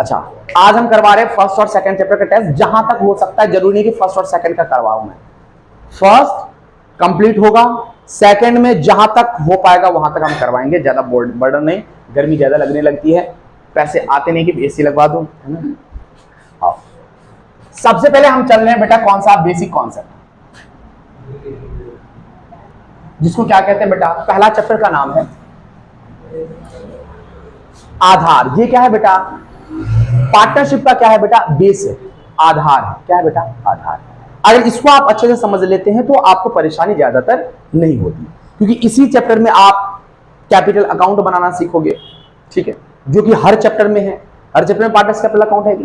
अच्छा, आज हम करवा रहे हैं फर्स्ट और सेकंड चैप्टर का टेस्ट, जहां तक हो सकता है। जरूरी नहीं कि फर्स्ट और सेकंड का करवाऊं मैं। फर्स्ट कंप्लीट होगा, सेकंड में जहां तक हो पाएगा वहां तक हम करवाएंगे। ज्यादा बर्डन नहीं, गर्मी ज्यादा लगने लगती है, पैसे आते नहीं कि एसी लगवा दूं, है ना। हाँ, सबसे पहले हम चल रहे हैं बेटा कौन सा बेसिक कॉन्सेप्ट, जिसको क्या कहते हैं बेटा, पहला चैप्टर का नाम है आधार। ये क्या है बेटा, पार्टनरशिप का क्या है बेटा, बेस है, आधार है। क्या है बेटा, आधार। अगर इसको आप अच्छे से समझ लेते हैं तो आपको परेशानी ज्यादातर नहीं होती, क्योंकि इसी चैप्टर में आप कैपिटल अकाउंट बनाना सीखोगे, ठीक है, जो कि हर चैप्टर में है। हर चैप्टर में पार्टनर्स कैपिटल अकाउंट है।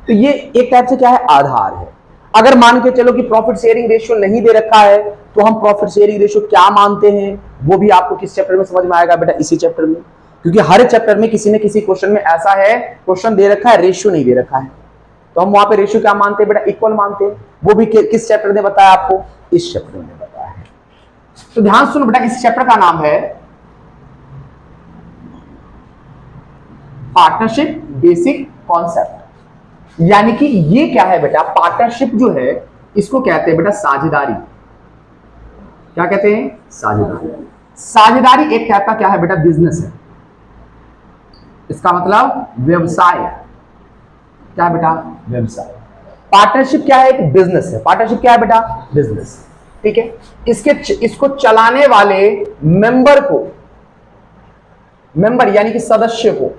तो ये एक टाइप से क्या है, आधार है। अगर मान के चलो कि प्रॉफिट शेयरिंग रेशियो नहीं दे रखा है, तो हम प्रॉफिट शेयरिंग रेशियो क्या मानते हैं वो भी आपको किस चैप्टर में समझ में आएगा बेटा, इसी चैप्टर में। क्योंकि हर चैप्टर में किसी न किसी क्वेश्चन में ऐसा है, क्वेश्चन दे रखा है, रेशियो नहीं दे रखा है, तो हम वहां पे रेशियो क्या मानते हैं बेटा, इक्वल मानते हैं। वो भी किस चैप्टर ने बताया आपको, इस चैप्टर में बताया है। तो ध्यान सुनो बेटा, इस चैप्टर का नाम है पार्टनरशिप बेसिक कॉन्सेप्ट। यानी कि ये क्या है बेटा, पार्टनरशिप जो है इसको कहते हैं बेटा साझेदारी। क्या कहते हैं, साझेदारी। साझेदारी एक टाइप का क्या है बेटा, बिजनेस है। इसका मतलब व्यवसाय है। क्या बेटा, व्यवसाय। पार्टनरशिप क्या है, एक बिजनेस है। पार्टनरशिप क्या है बेटा, बिजनेस, ठीक है। इसको चलाने वाले मेंबर को, मेंबर यानी कि सदस्य को,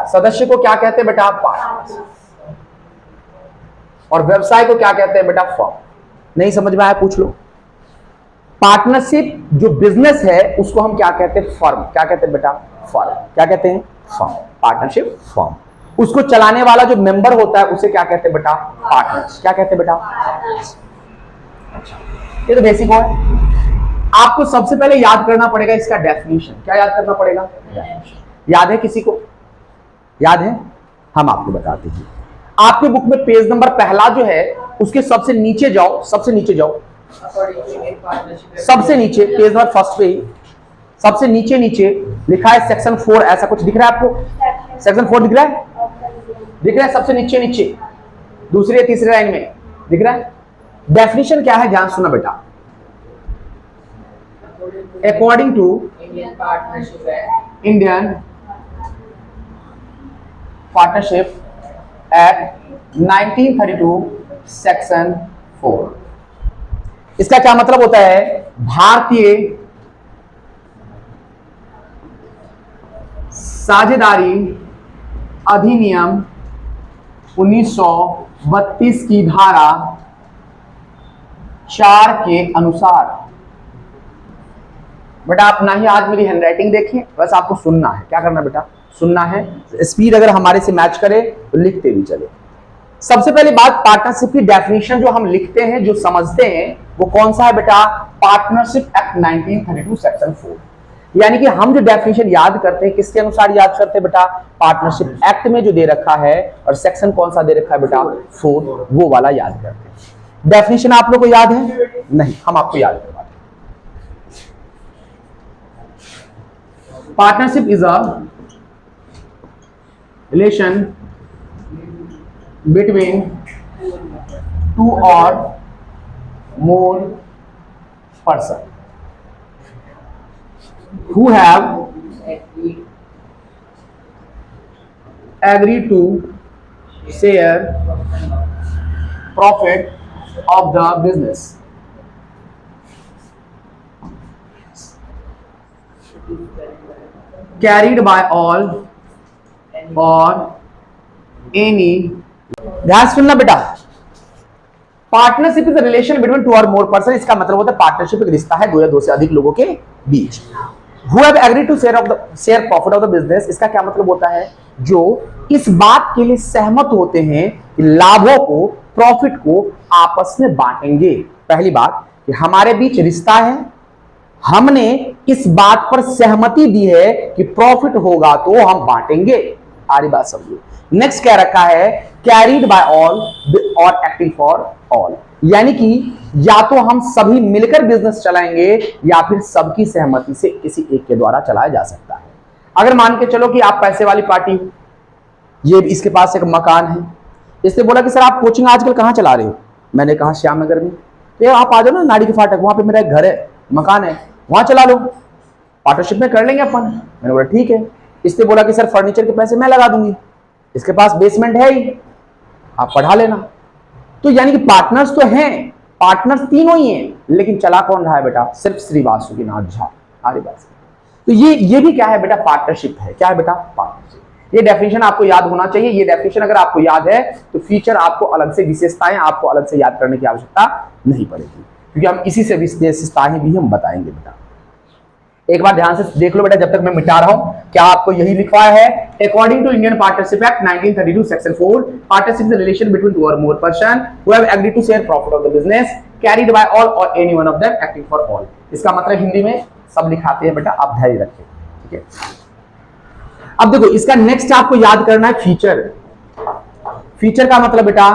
सदस्य को क्या कहते हैं बेटा, पार्टनर्स। और व्यवसाय को क्या कहते हैं बेटा, फर्म। नहीं समझ में आया पूछ लो। पार्टनरशिप जो बिजनेस है उसको हम क्या कहते हैं, फर्म। क्या कहते हैं बेटा, फर्म। क्या कहते हैं, फर्म। Partnership firm. उसको चलाने वाला जो मेंबर होता है उसे क्या कहते हैं बेटा, पार्टनर्स। क्या कहते हैं बेटा, अच्छा, ये तो बेसिक है। आपको सबसे पहले याद करना पड़ेगा इसका डेफिनेशन। क्या याद करना पड़ेगा, याद है किसी को, याद है, हम आपको बताते हैं। आपके बुक में पेज नंबर पहला जो है उसके सबसे नीचे जाओ, सबसे नीचे जाओ, सबसे नीचे पेज नंबर फर्स्ट पे ही सबसे नीचे नीचे लिखा है सेक्शन 4, ऐसा कुछ दिख रहा है आपको, सेक्शन 4 दिख रहा है, दिख रहा है सबसे नीचे नीचे दूसरी या तीसरी लाइन में दिख रहा है। डेफिनेशन क्या है, ध्यान सुना बेटा। According to Indian partnership act 1932 section 4, इसका क्या मतलब होता है, भारतीय साझेदारी अधिनियम 1932 की धारा 4 के अनुसार। बेटा आप ना ही आज मेरी हैंडराइटिंग देखिए, बस आपको सुनना है। क्या करना बेटा, सुनना है। स्पीड अगर हमारे से मैच करे तो लिखते भी चले। सबसे पहली बात, पार्टनरशिप की डेफिनेशन जो हम लिखते हैं, जो समझते हैं, वो कौन सा है बेटा, पार्टनरशिप एक्ट 1932 सेक्शन 4। यानी कि हम जो डेफिनेशन याद करते हैं किसके अनुसार याद करते हैं बेटा, पार्टनरशिप एक्ट में जो दे रखा है, और सेक्शन कौन सा दे रखा है बेटा, 4, वो वाला याद करते हैं। डेफिनेशन आप लोग को याद है, नहीं हम आपको याद करवाते हैं। Partnership is a relation between 2 or more person who have agreed to share profit of the business carried by all or any। ध्यान सुनना बेटा, partnership is a relation between 2 और मोर पर्सन। इसका मतलब होता है पार्टनरशिप एक रिश्ता है 2 या 2 से अधिक लोगों के बीच। Who have agreed to share profit of the business, इसका क्या मतलब होता है, जो इस बात के लिए सहमत होते हैं कि लाभों को, प्रॉफिट को आपस में बांटेंगे। पहली बात कि हमारे बीच रिश्ता है, हमने इस बात पर सहमति दी है कि प्रॉफिट होगा तो हम बांटेंगे। सारी बात समझिए। नेक्स्ट क्या रखा है, कैरीड बाय ऑल और एक्टिंग फॉर ऑल। यानी कि या तो हम सभी मिलकर बिजनेस चलाएंगे या फिर सबकी सहमति से किसी एक के द्वारा चलाया जा सकता है। अगर मान के चलो कि आप पैसे वाली पार्टी हो, ये इसके पास एक मकान है। इसने बोला कि सर आप कोचिंग आजकल कहाँ चला रहे हो? मैंने कहा श्याम नगर में। तो आप आ जाओ ना नाड़ी के फाटक, वहां पे मेरा एक घर है, मकान है, वहां चला लो, पार्टनरशिप में कर लेंगे अपन। मैंने बोला ठीक है। इसने बोला कि सर फर्नीचर के पैसे मैं लगा दूंगी, इसके पास बेसमेंट है ही, आप पढ़ा लेना। तो यानी कि पार्टनर्स तो हैं, पार्टनर्स तीनों ही हैं, लेकिन चला कौन रहा है बेटा? सिर्फ श्री वासुकीनाथ झा। आगे बात। तो ये भी क्या है बेटा? पार्टनरशिप है। क्या है बेटा? पार्टनरशिप। ये डेफिनेशन आपको याद होना चाहिए। ये डेफिनेशन अगर आपको याद है तो फीचर आपको अलग से, विशेषताएं आपको अलग से याद करने की आवश्यकता नहीं पड़ेगी, क्योंकि हम इसी से विशेषताएं भी हम बताएंगे बेटा। एक बार ध्यान से देख लो बेटा, जब तक मैं मिटा रहा हूं, क्या आपको यही लिखा है? According to Indian partnership act 1932 section 4, partnership is a relation between two or more person who have agreed to share profit of the business carried by all or any one of them acting for all. इसका मतलब हिंदी में सब लिखाते हैं बेटा, आप धैर्य रखिए, ठीक है। अब देखो इसका नेक्स्ट आपको याद करना है फीचर। फीचर का मतलब बेटा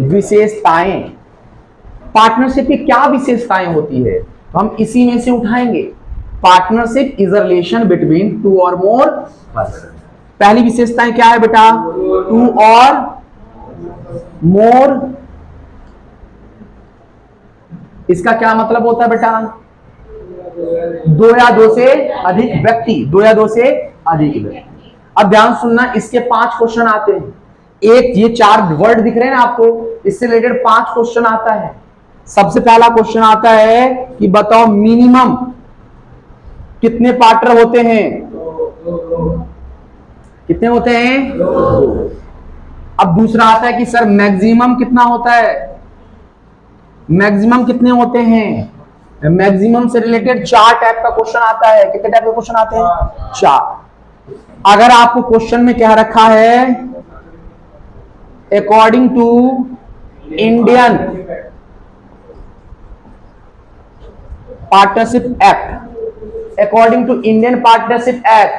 विशेषताएं। पार्टनरशिप की क्या विशेषताएं होती है, तो हम इसी में से उठाएंगे। Partnership is a relation between two or more person. पहली विशेषताएं क्या है बेटा? टू और मोर। इसका क्या मतलब होता है बेटा? दो या दो से अधिक व्यक्ति, दो या दो से अधिक व्यक्ति। अब ध्यान सुनना, इसके 5 क्वेश्चन आते हैं। एक ये 4 वर्ड दिख रहे हैं ना आपको, इससे रिलेटेड 5 क्वेश्चन आता है। सबसे पहला क्वेश्चन आता है कि बताओ मिनिमम कितने पार्टनर होते हैं? कितने होते हैं? 2। अब दूसरा आता है कि सर मैक्सिमम कितना होता है? मैक्सिमम कितने होते हैं? मैक्सिमम से रिलेटेड 4 टाइप का क्वेश्चन आता है। कितने टाइप के क्वेश्चन आते हैं? 4। अगर आपको क्वेश्चन में क्या रखा है? According to Indian partnership act, according to Indian partnership act,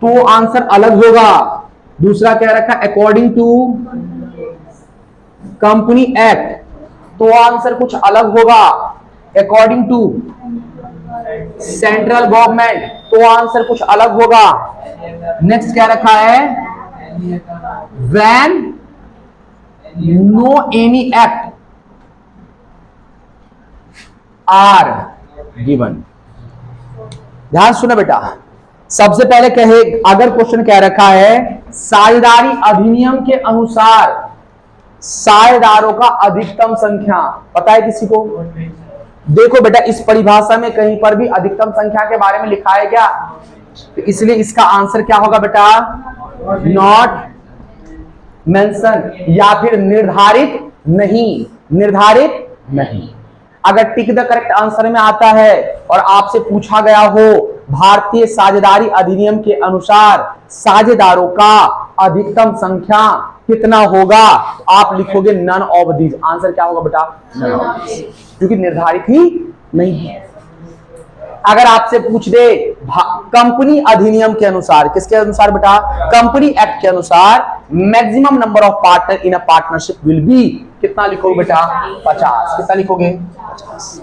तो आंसर अलग होगा। दूसरा क्या रखा? अकॉर्डिंग टू कंपनी एक्ट, तो आंसर कुछ अलग होगा। अकॉर्डिंग टू सेंट्रल गवर्नमेंट, तो आंसर कुछ अलग होगा। नेक्स्ट क्या रखा है? When no any act are given. ध्यान सुना बेटा, सबसे पहले कहे, अगर क्वेश्चन क्या रखा है? साझेदारी अधिनियम के अनुसार साझेदारों का अधिकतम संख्या पता है किसी को? देखो बेटा, इस परिभाषा में कहीं पर भी अधिकतम संख्या के बारे में लिखा है क्या? तो इसलिए इसका आंसर क्या होगा बेटा? नॉट मेंशन, या फिर निर्धारित नहीं, निर्धारित नहीं। अगर टिक द करेक्ट आंसर में आता है और आपसे पूछा गया हो भारतीय साझेदारी अधिनियम के अनुसार साझेदारों का अधिकतम संख्या कितना होगा, आप लिखोगे नन ऑफ दीज। आंसर क्या होगा बेटा? नन ऑफ दीज, क्योंकि निर्धारित ही नहीं है। अगर आपसे पूछ दे कंपनी अधिनियम के अनुसार, किसके अनुसार बेटा? कंपनी एक्ट के अनुसार maximum number of partner in a partnership will be, कितना लिखोगे बेटा? 50। कितना लिखोगे? 50।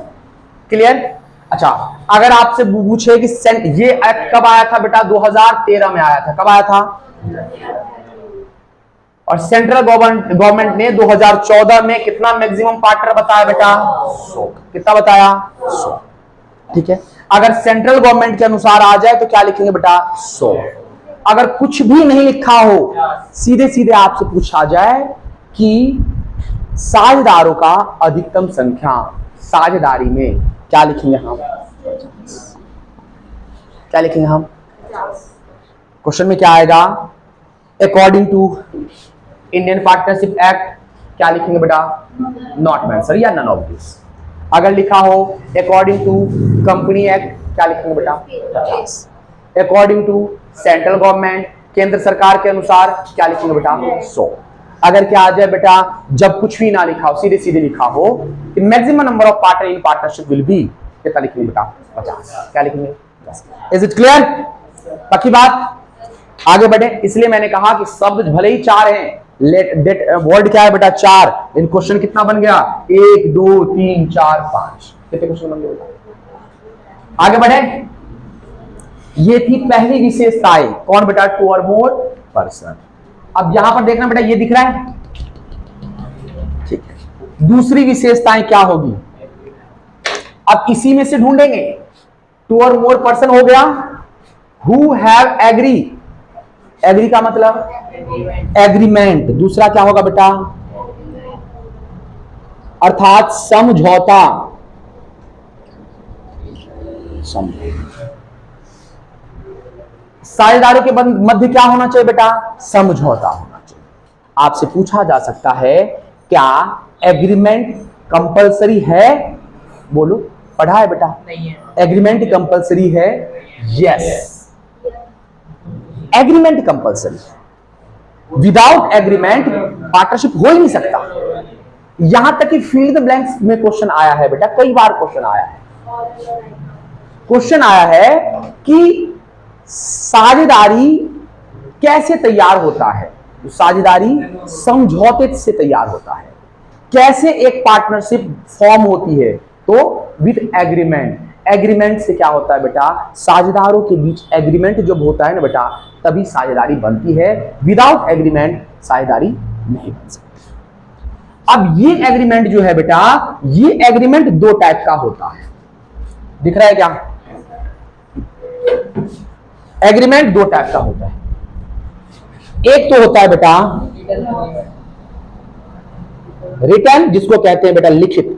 क्लियर? अच्छा, अगर आपसे पूछे कि ये एक्ट कब आया था बेटा? 2013 में आया था। कब आया था? और सेंट्रल गवर्नमेंट ने 2014 में कितना मैक्सिमम पार्टनर बताया बेटा? 100। कितना बताया? 100। ठीक है, अगर सेंट्रल गवर्नमेंट के अनुसार आ जाए तो क्या लिखेंगे बेटा? 100। अगर कुछ भी नहीं लिखा हो, सीधे सीधे आपसे पूछा जाए कि साझेदारों का अधिकतम संख्या साझेदारी में, क्या लिखेंगे हम? क्या लिखेंगे हम? क्वेश्चन में क्या आएगा? According to Indian partnership act, क्या लिखेंगे बेटा? नॉट मेंशन या नन ऑफ दिस। अगर लिखा हो अकॉर्डिंग टू कंपनी एक्ट, क्या लिखेंगे बेटा? 50। अकॉर्डिंग टू सेंट्रल गवर्नमेंट, केंद्र सरकार के अनुसार, क्या लिखेंगे बेटा? 100। अगर क्या आ जाए बेटा, जब कुछ भी ना लिखा हो, सीधे सीधे लिखा हो कि maximum number of partner in partnership will be, कितना लिखेंगे बेटा? 50। क्या लिखेंगे? Is it clear? पक्की बात? आगे बढ़े। इसलिए मैंने कहा कि शब्द भले ही 4 हैं, वर्ड क्या है बेटा? 4। इन क्वेश्चन कितना बन गया? 1 2 3 4 5। कितने क्वेश्चन बन गए? आगे बढ़े। ये थी पहली विशेषताएं। कौन बेटा? To or more person. अब यहां पर देखना बेटा, ये दिख रहा है, ठीक। दूसरी विशेषताएं क्या होगी, अब इसी में से ढूंढेंगे। टू और मोर पर्सन हो गया, हु हैव एग्री, एग्री का मतलब एग्रीमेंट। दूसरा क्या होगा बेटा, अर्थात समझौता, साझेदारों के मध्य क्या होना चाहिए बेटा, समझौता होना चाहिए। आपसे पूछा जा सकता है क्या एग्रीमेंट कंपलसरी है, बोलो, पढ़ा है बेटा, नहीं है। एग्रीमेंट कंपलसरी है, yes, agreement compulsory. Without agreement partnership हो ही नहीं सकता। यहां तक कि फील्ड द ब्लैंक्स में क्वेश्चन आया है बेटा, कई बार क्वेश्चन आया है, क्वेश्चन आया है कि साझेदारी कैसे तैयार होता है, साझेदारी समझौते से तैयार होता है। कैसे एक पार्टनरशिप फॉर्म होती है, तो विद एग्रीमेंट। एग्रीमेंट से क्या होता है बेटा, साझेदारों के बीच एग्रीमेंट जब होता है ना बेटा, तभी साझेदारी बनती है। विदाउट एग्रीमेंट साझेदारी नहीं बन सकती। अब ये एग्रीमेंट जो है बेटा, ये एग्रीमेंट दो टाइप का होता है, दिख रहा है क्या, एग्रीमेंट दो टाइप का होता है। एक तो होता है बेटा रिटन, जिसको कहते हैं बेटा लिखित,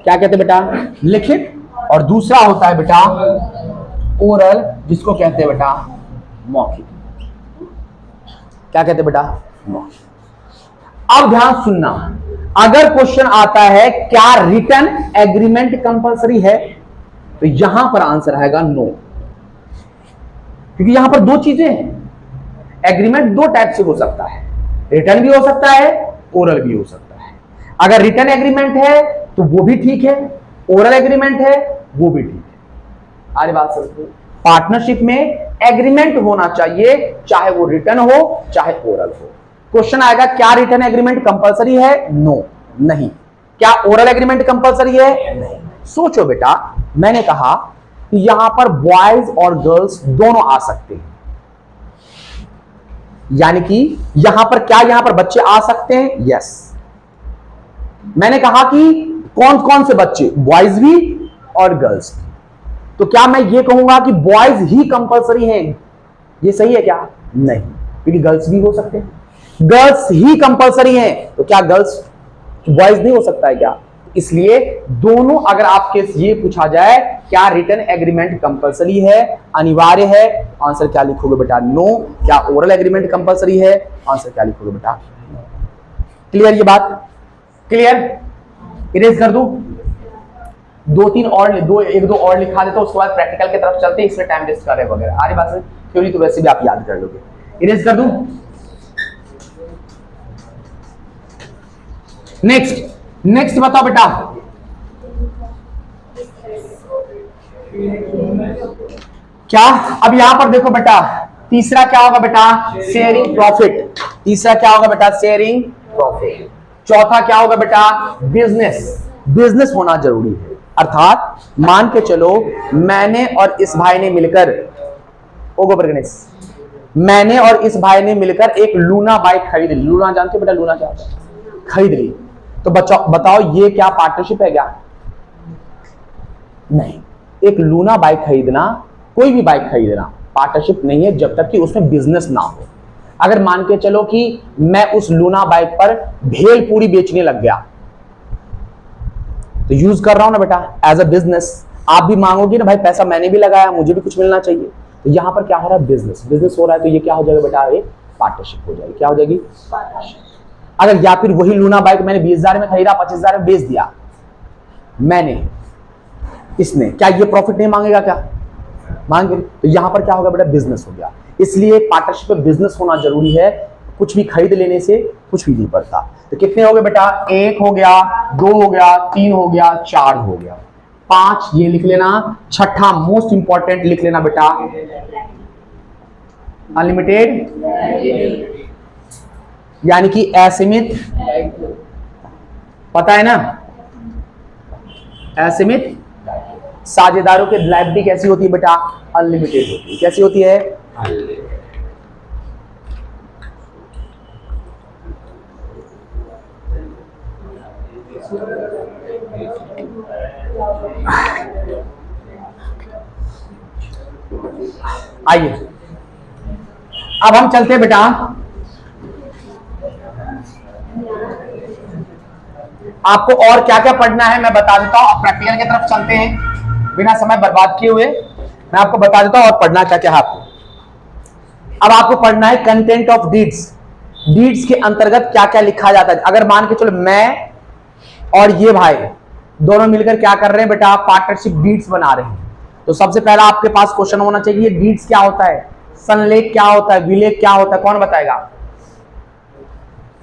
क्या कहते हैं बेटा, लिखित। और दूसरा होता है बेटा ओरल, जिसको कहते हैं बेटा मौखिक। क्या कहते हैं बेटा, मौखिक। अब ध्यान सुनना, अगर क्वेश्चन आता है क्या रिटन एग्रीमेंट कंपलसरी है, तो यहां पर आंसर आएगा नो, क्योंकि यहां पर दो चीजें हैं। एग्रीमेंट दो टाइप से हो सकता है, रिटन भी हो सकता है, ओरल भी हो सकता है। अगर रिटन एग्रीमेंट है तो वो भी ठीक है, ओरल एग्रीमेंट है वो भी ठीक है। आगे बात समझो, पार्टनरशिप में एग्रीमेंट होना चाहिए, चाहे वो रिटन हो चाहे ओरल हो। क्वेश्चन आएगा क्या रिटन एग्रीमेंट कंपलसरी है, नो, नहीं। क्या ओरल एग्रीमेंट कंपलसरी है, नहीं। सोचो बेटा, मैंने कहा कि यहां पर बॉयज और गर्ल्स दोनों आ सकते हैं, यानी कि यहां पर क्या, यहां पर बच्चे आ सकते हैं, यस। मैंने कहा कि कौन कौन से बच्चे, बॉयज भी और गर्ल्स भी। तो क्या मैं ये कहूंगा कि बॉयज ही कंपलसरी हैं, ये सही है क्या, नहीं, क्योंकि गर्ल्स भी हो सकते हैं। गर्ल्स ही कंपलसरी हैं, तो क्या गर्ल्स बॉयज नहीं हो सकता है क्या, इसलिए दोनों। अगर आपके ये पूछा जाए क्या रिटन एग्रीमेंट कंपलसरी है, अनिवार्य है, आंसर क्या लिखोगे बेटा, नो। क्या ओरल एग्रीमेंट कंपलसरी है, आंसर क्या लिखोगे बेटा, क्लियर, ये बात क्लियर। इरेज कर दूं, दो तीन और, एक दो और लिखा देता, उसके बाद प्रैक्टिकल की तरफ चलते, इसमें टाइम वेस्ट कर रहे वगैरह, आरी बात से थ्योरी तो वैसे भी आप याद कर लोगे। इरेज कर दूं, नेक्स्ट बताओ बेटा, क्या, अब यहां पर देखो बेटा, तीसरा क्या होगा बेटा, शेयरिंग प्रॉफिट। तीसरा क्या होगा बेटा, शेयरिंग प्रॉफिट। चौथा क्या होगा बेटा, बिजनेस होना जरूरी है। अर्थात मान के चलो मैंने और इस भाई ने मिलकर, ओ गोबर गणेश, मैंने और इस भाई ने मिलकर एक लूना बाइक खरीद ली। लूना जानते हो बेटा, लूना क्या होता है, खरीद ली। तो बताओ ये क्या पार्टनरशिप है क्या, नहीं। एक लूना बाइक खरीदना, कोई भी बाइक खरीदना पार्टनरशिप नहीं है, जब तक कि उसमें बिजनेस ना हो। अगर मान के चलो कि मैं उस लूना बाइक पर भेल पूरी बेचने लग गया, तो यूज कर रहा हूं ना बेटा एज अ बिजनेस। आप भी मांगोगे ना भाई, पैसा मैंने भी लगाया, मुझे भी कुछ मिलना चाहिए। तो यहां पर क्या हो रहा है, बिजनेस हो रहा है, तो ये क्या हो जाएगा बेटा, ये पार्टनरशिप हो जाएगी। क्या हो जाएगी, पार्टनरशिप। अगर या फिर वही लूना बाइक मैंने 20,000 में खरीदा, 25,000 में बेच दिया मैंने, इसने, क्या ये प्रॉफिट नहीं मांगेगा, क्या मांगे। तो यहां पर क्या होगा बेटा, बिजनेस हो गया। इसलिए पार्टनरशिप में बिजनेस होना जरूरी है, कुछ भी खरीद लेने से कुछ भी नहीं पड़ता। तो कितने हो गए बेटा, 1 हो गया, 2 हो गया, 3 हो गया, 4 हो गया, 5 ये लिख लेना। छठा मोस्ट इंपॉर्टेंट लिख लेना बेटा, अनलिमिटेड, यानी कि असीमित, पता है ना, असीमित। साझेदारों की लायबिलिटी कैसी होती है बेटा, अनलिमिटेड होती है। कैसी होती है, आइए अब हम चलते हैं बेटा आपको और क्या क्या पढ़ना है मैं बता देता हूं। अब प्रैक्टिकल की तरफ चलते हैं बिना समय बर्बाद किए हुए। मैं आपको बता देता हूं और पढ़ना क्या क्या है आपको। अब आपको पढ़ना है कंटेंट ऑफ डीड्स। डीड्स के अंतर्गत क्या क्या लिखा जाता है। अगर मान के चलो मैं और ये भाई दोनों मिलकर क्या कर रहे हैं बेटा, पार्टनरशिप डीड्स बना रहे हैं, तो सबसे पहला आपके पास क्वेश्चन होना चाहिए डीड्स क्या होता है, संलेख क्या होता है, विलेख क्या होता है, कौन बताएगा?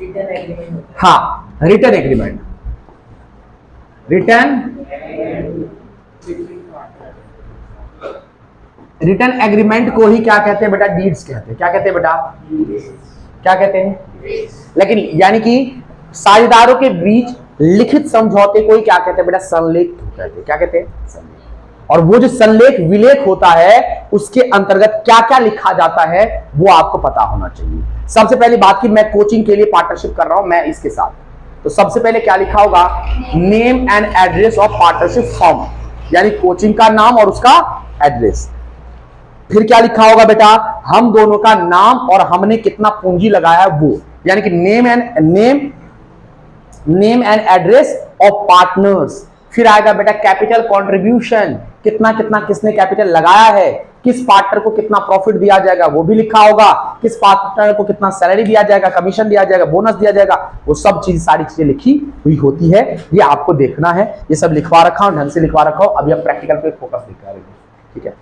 Return agreement. हाँ, रिटर्न एग्रीमेंट। रिटर्न एग्रीमेंट को ही क्या कहते हैं बेटा? डीड्स कहते हैं। क्या कहते हैं बेटा? क्या कहते हैं? लेकिन यानी कि साझेदारों के बीच लिखित समझौते को ही क्या कहते हैं बेटा? संलेख कहते हैं। क्या कहते हैं? संलेख। और वो जो संलेख विलेख होता है उसके अंतर्गत क्या क्या लिखा जाता है वो आपको पता होना चाहिए। सबसे पहली बात की मैं कोचिंग के लिए पार्टनरशिप कर रहा हूं मैं इसके साथ, तो सबसे पहले क्या लिखा होगा? Name and address of partnership form, यानी कोचिंग का नाम और उसका एड्रेस। फिर क्या लिखा होगा बेटा? हम दोनों का नाम और हमने कितना पूंजी लगाया है वो, यानी कि name and address of partners. फिर आएगा बेटा कैपिटल कंट्रीब्यूशन, कितना कितना किसने कैपिटल लगाया है, किस पार्टनर को कितना प्रॉफिट दिया जाएगा वो भी लिखा होगा, किस पार्टनर को कितना सैलरी दिया जाएगा, कमीशन दिया जाएगा, बोनस दिया जाएगा, वो सब चीज सारी चीजें लिखी हुई होती है। ये आपको देखना है, ये सब लिखवा रखा हूं, ढंग से लिखवा रखा हूं। अभी हम प्रैक्टिकल पे फोकस दिखा रहे हैं, ठीक है।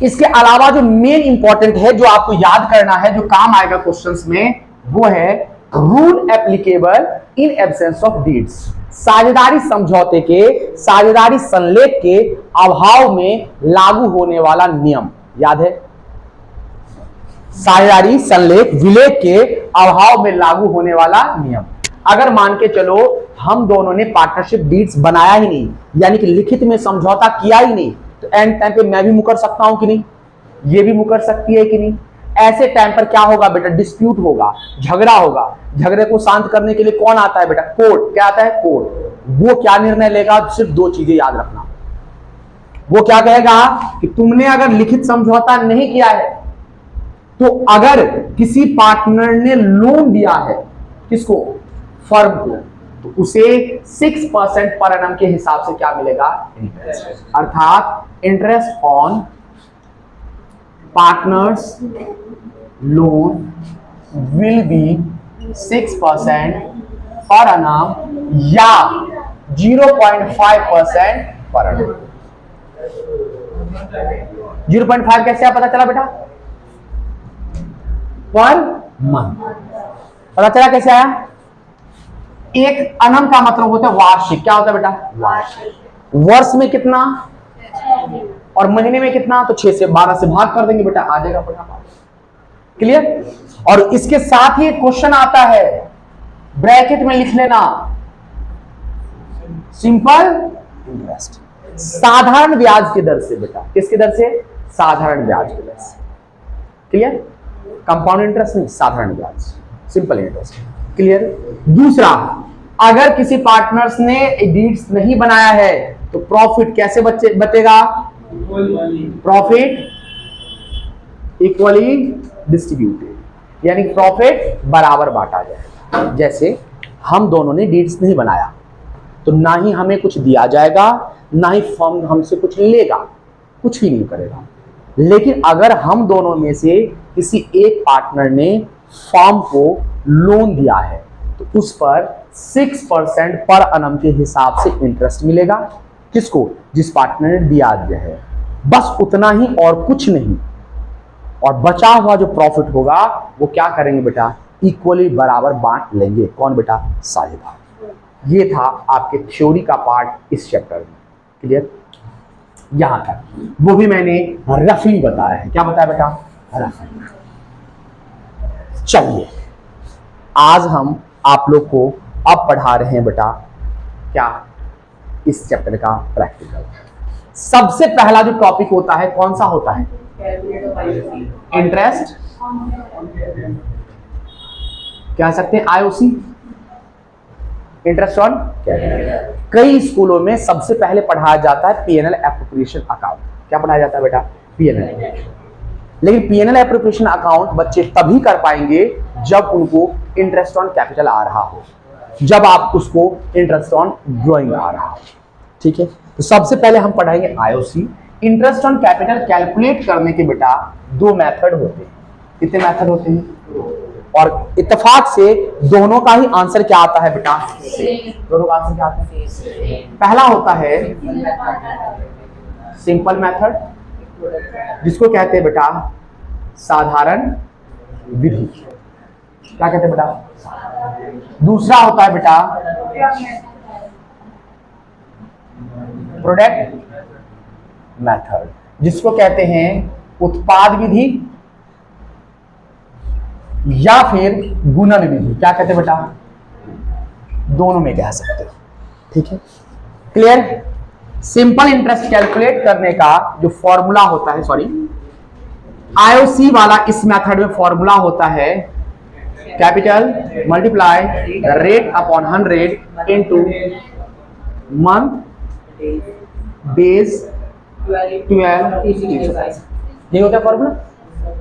इसके अलावा जो मेन इंपॉर्टेंट है जो आपको याद करना है, जो काम आएगा क्वेश्चंस में, वो है rule applicable in absence of deeds. साझेदारी समझौते के, साझेदारी संलेख के अभाव में लागू होने वाला नियम याद है? साझेदारी संलेख विलेख के अभाव में लागू होने वाला नियम। अगर मान के चलो हम दोनों ने पार्टनरशिप डीड्स बनाया ही नहीं, यानी कि लिखित में समझौता किया ही नहीं, तो एंड टाइम पे मैं भी मुकर सकता हूं कि नहीं? ये भी मुकर सकती है कि नहीं? ऐसे टाइम पर क्या होगा बेटा? डिस्प्यूट होगा, झगड़ा होगा। झगड़े को शांत करने के लिए कौन आता है बेटा? कोर्ट। क्या आता है? कोर्ट। वो क्या निर्णय लेगा? सिर्फ दो चीजें याद रखना। वो क्या कहेगा कि तुमने अगर लिखित समझौता नहीं किया है, तो अगर किसी पार्टनर ने लोन दिया है, किसको? फर्म को, तो उसे 6% पर एनम के हिसाब से क्या मिलेगा? इंटरेस्ट। अर्थात interest on partners loan will be 6% per annum या 0.5% पर एनम। 0.5 कैसे पता चला बेटा? Per month. पता चला कैसे आया? एक अनम का मतलब होता है वार्षिक। क्या होता है बेटा? वार्षिक। वर्ष में कितना और महीने में कितना? तो 6 से 12 से भाग कर देंगे बेटा, आ जाएगा फटाफट। क्लियर? और इसके साथ ही क्वेश्चन आता है, ब्रैकेट में लिख लेना, सिंपल इंटरेस्ट, साधारण ब्याज की दर से बेटा। किसकी दर से? साधारण ब्याज की दर से। क्लियर? कंपाउंड इंटरेस्ट नहीं, साधारण ब्याज, सिंपल इंटरेस्ट। क्लियर? दूसरा, अगर किसी पार्टनर्स ने डीड्स नहीं बनाया है तो प्रॉफिट कैसे बचेगा? प्रॉफिट इक्वली डिस्ट्रीब्यूटेड, यानी प्रॉफिट बराबर बांटा जाएगा। जैसे हम दोनों ने डीड्स नहीं बनाया तो ना ही हमें कुछ दिया जाएगा, ना ही फर्म हमसे कुछ लेगा, कुछ भी नहीं करेगा। लेकिन अगर हम दोनों में से किसी एक पार्टनर ने फर्म को लोन दिया है तो उस पर 6% पर एनम के हिसाब से इंटरेस्ट मिलेगा। किसको? जिस पार्टनर ने दिया है, बस उतना ही और कुछ नहीं। और बचा हुआ जो प्रॉफिट होगा वो क्या करेंगे बेटा? इक्वली बराबर बांट लेंगे। कौन बेटा? साझेदार। ये था आपके थ्योरी का पार्ट इस चैप्टर में। क्लियर? यहां तक वो भी मैंने रफली बताया है। क्या बताया बेटा? रफली। चलिए आज हम आप लोग को अब पढ़ा रहे हैं बेटा क्या? इस चैप्टर का प्रैक्टिकल। सबसे पहला जो टॉपिक होता है कौन सा होता है? इंटरेस्ट, कह सकते हैं आईओसी, इंटरेस्ट ऑन कैपिटल। कई स्कूलों में सबसे पहले पढ़ाया जाता है पीएनएल एप्रोप्रिएशन अकाउंट। क्या पढ़ाया जाता है बेटा? पीएनएल। लेकिन पीएनएल एप्रोप्रिएशन अकाउंट बच्चे तभी कर पाएंगे जब उनको इंटरेस्ट ऑन कैपिटल आ रहा हो, जब आप उसको इंटरेस्ट ऑन ड्रॉइंग आ रहा हो। ठीक है, तो सबसे पहले हम पढ़ाएंगे IOC. Interest on capital calculate करने के बेटा दो मेथड होते हैं। कितने मेथड होते हैं? और इत्तेफाक से दोनों का ही आंसर क्या आता है बेटा? दोनों का आंसर क्या आता है? पहला होता है सिंपल मेथड, जिसको कहते हैं बेटा साधारण विधि। क्या कहते हैं बेटा? दूसरा होता है बेटा प्रोडक्ट मेथड, जिसको कहते हैं उत्पाद विधि या फिर गुणन विधि। क्या कहते हैं बेटा? दोनों में कह सकते हो। ठीक है, क्लियर? सिंपल इंटरेस्ट कैलकुलेट करने का जो फॉर्मूला होता है, सॉरी आईओसी वाला इस मेथड में फॉर्मूला होता है capital multiply rate upon 100 into month days 12। ये होता है फॉर्मूला।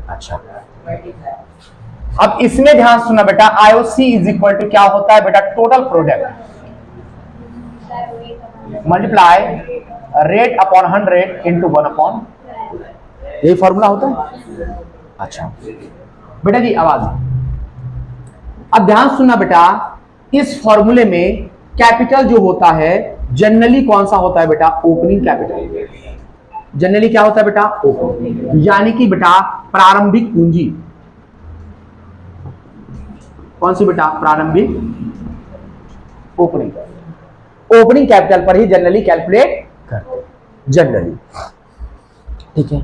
अच्छा, अब इसमें ध्यान सुनना बेटा, आईओसी इज इक्वल टू क्या होता है बेटा? Total product multiply rate upon 100 into 1/, यही फॉर्मूला होता है। अच्छा बेटा जी, आवाज अब ध्यान सुनना बेटा, इस फॉर्मूले में कैपिटल जो होता है जनरली कौन सा होता है बेटा? Opening capital. जनरली क्या होता है बेटा? ओपनिंग, यानी कि बेटा प्रारंभिक पूंजी। कौन सी बेटा? प्रारंभिक ओपनिंग। ओपनिंग कैपिटल पर ही जनरली कैलकुलेट करते हैं, जनरली। ठीक है,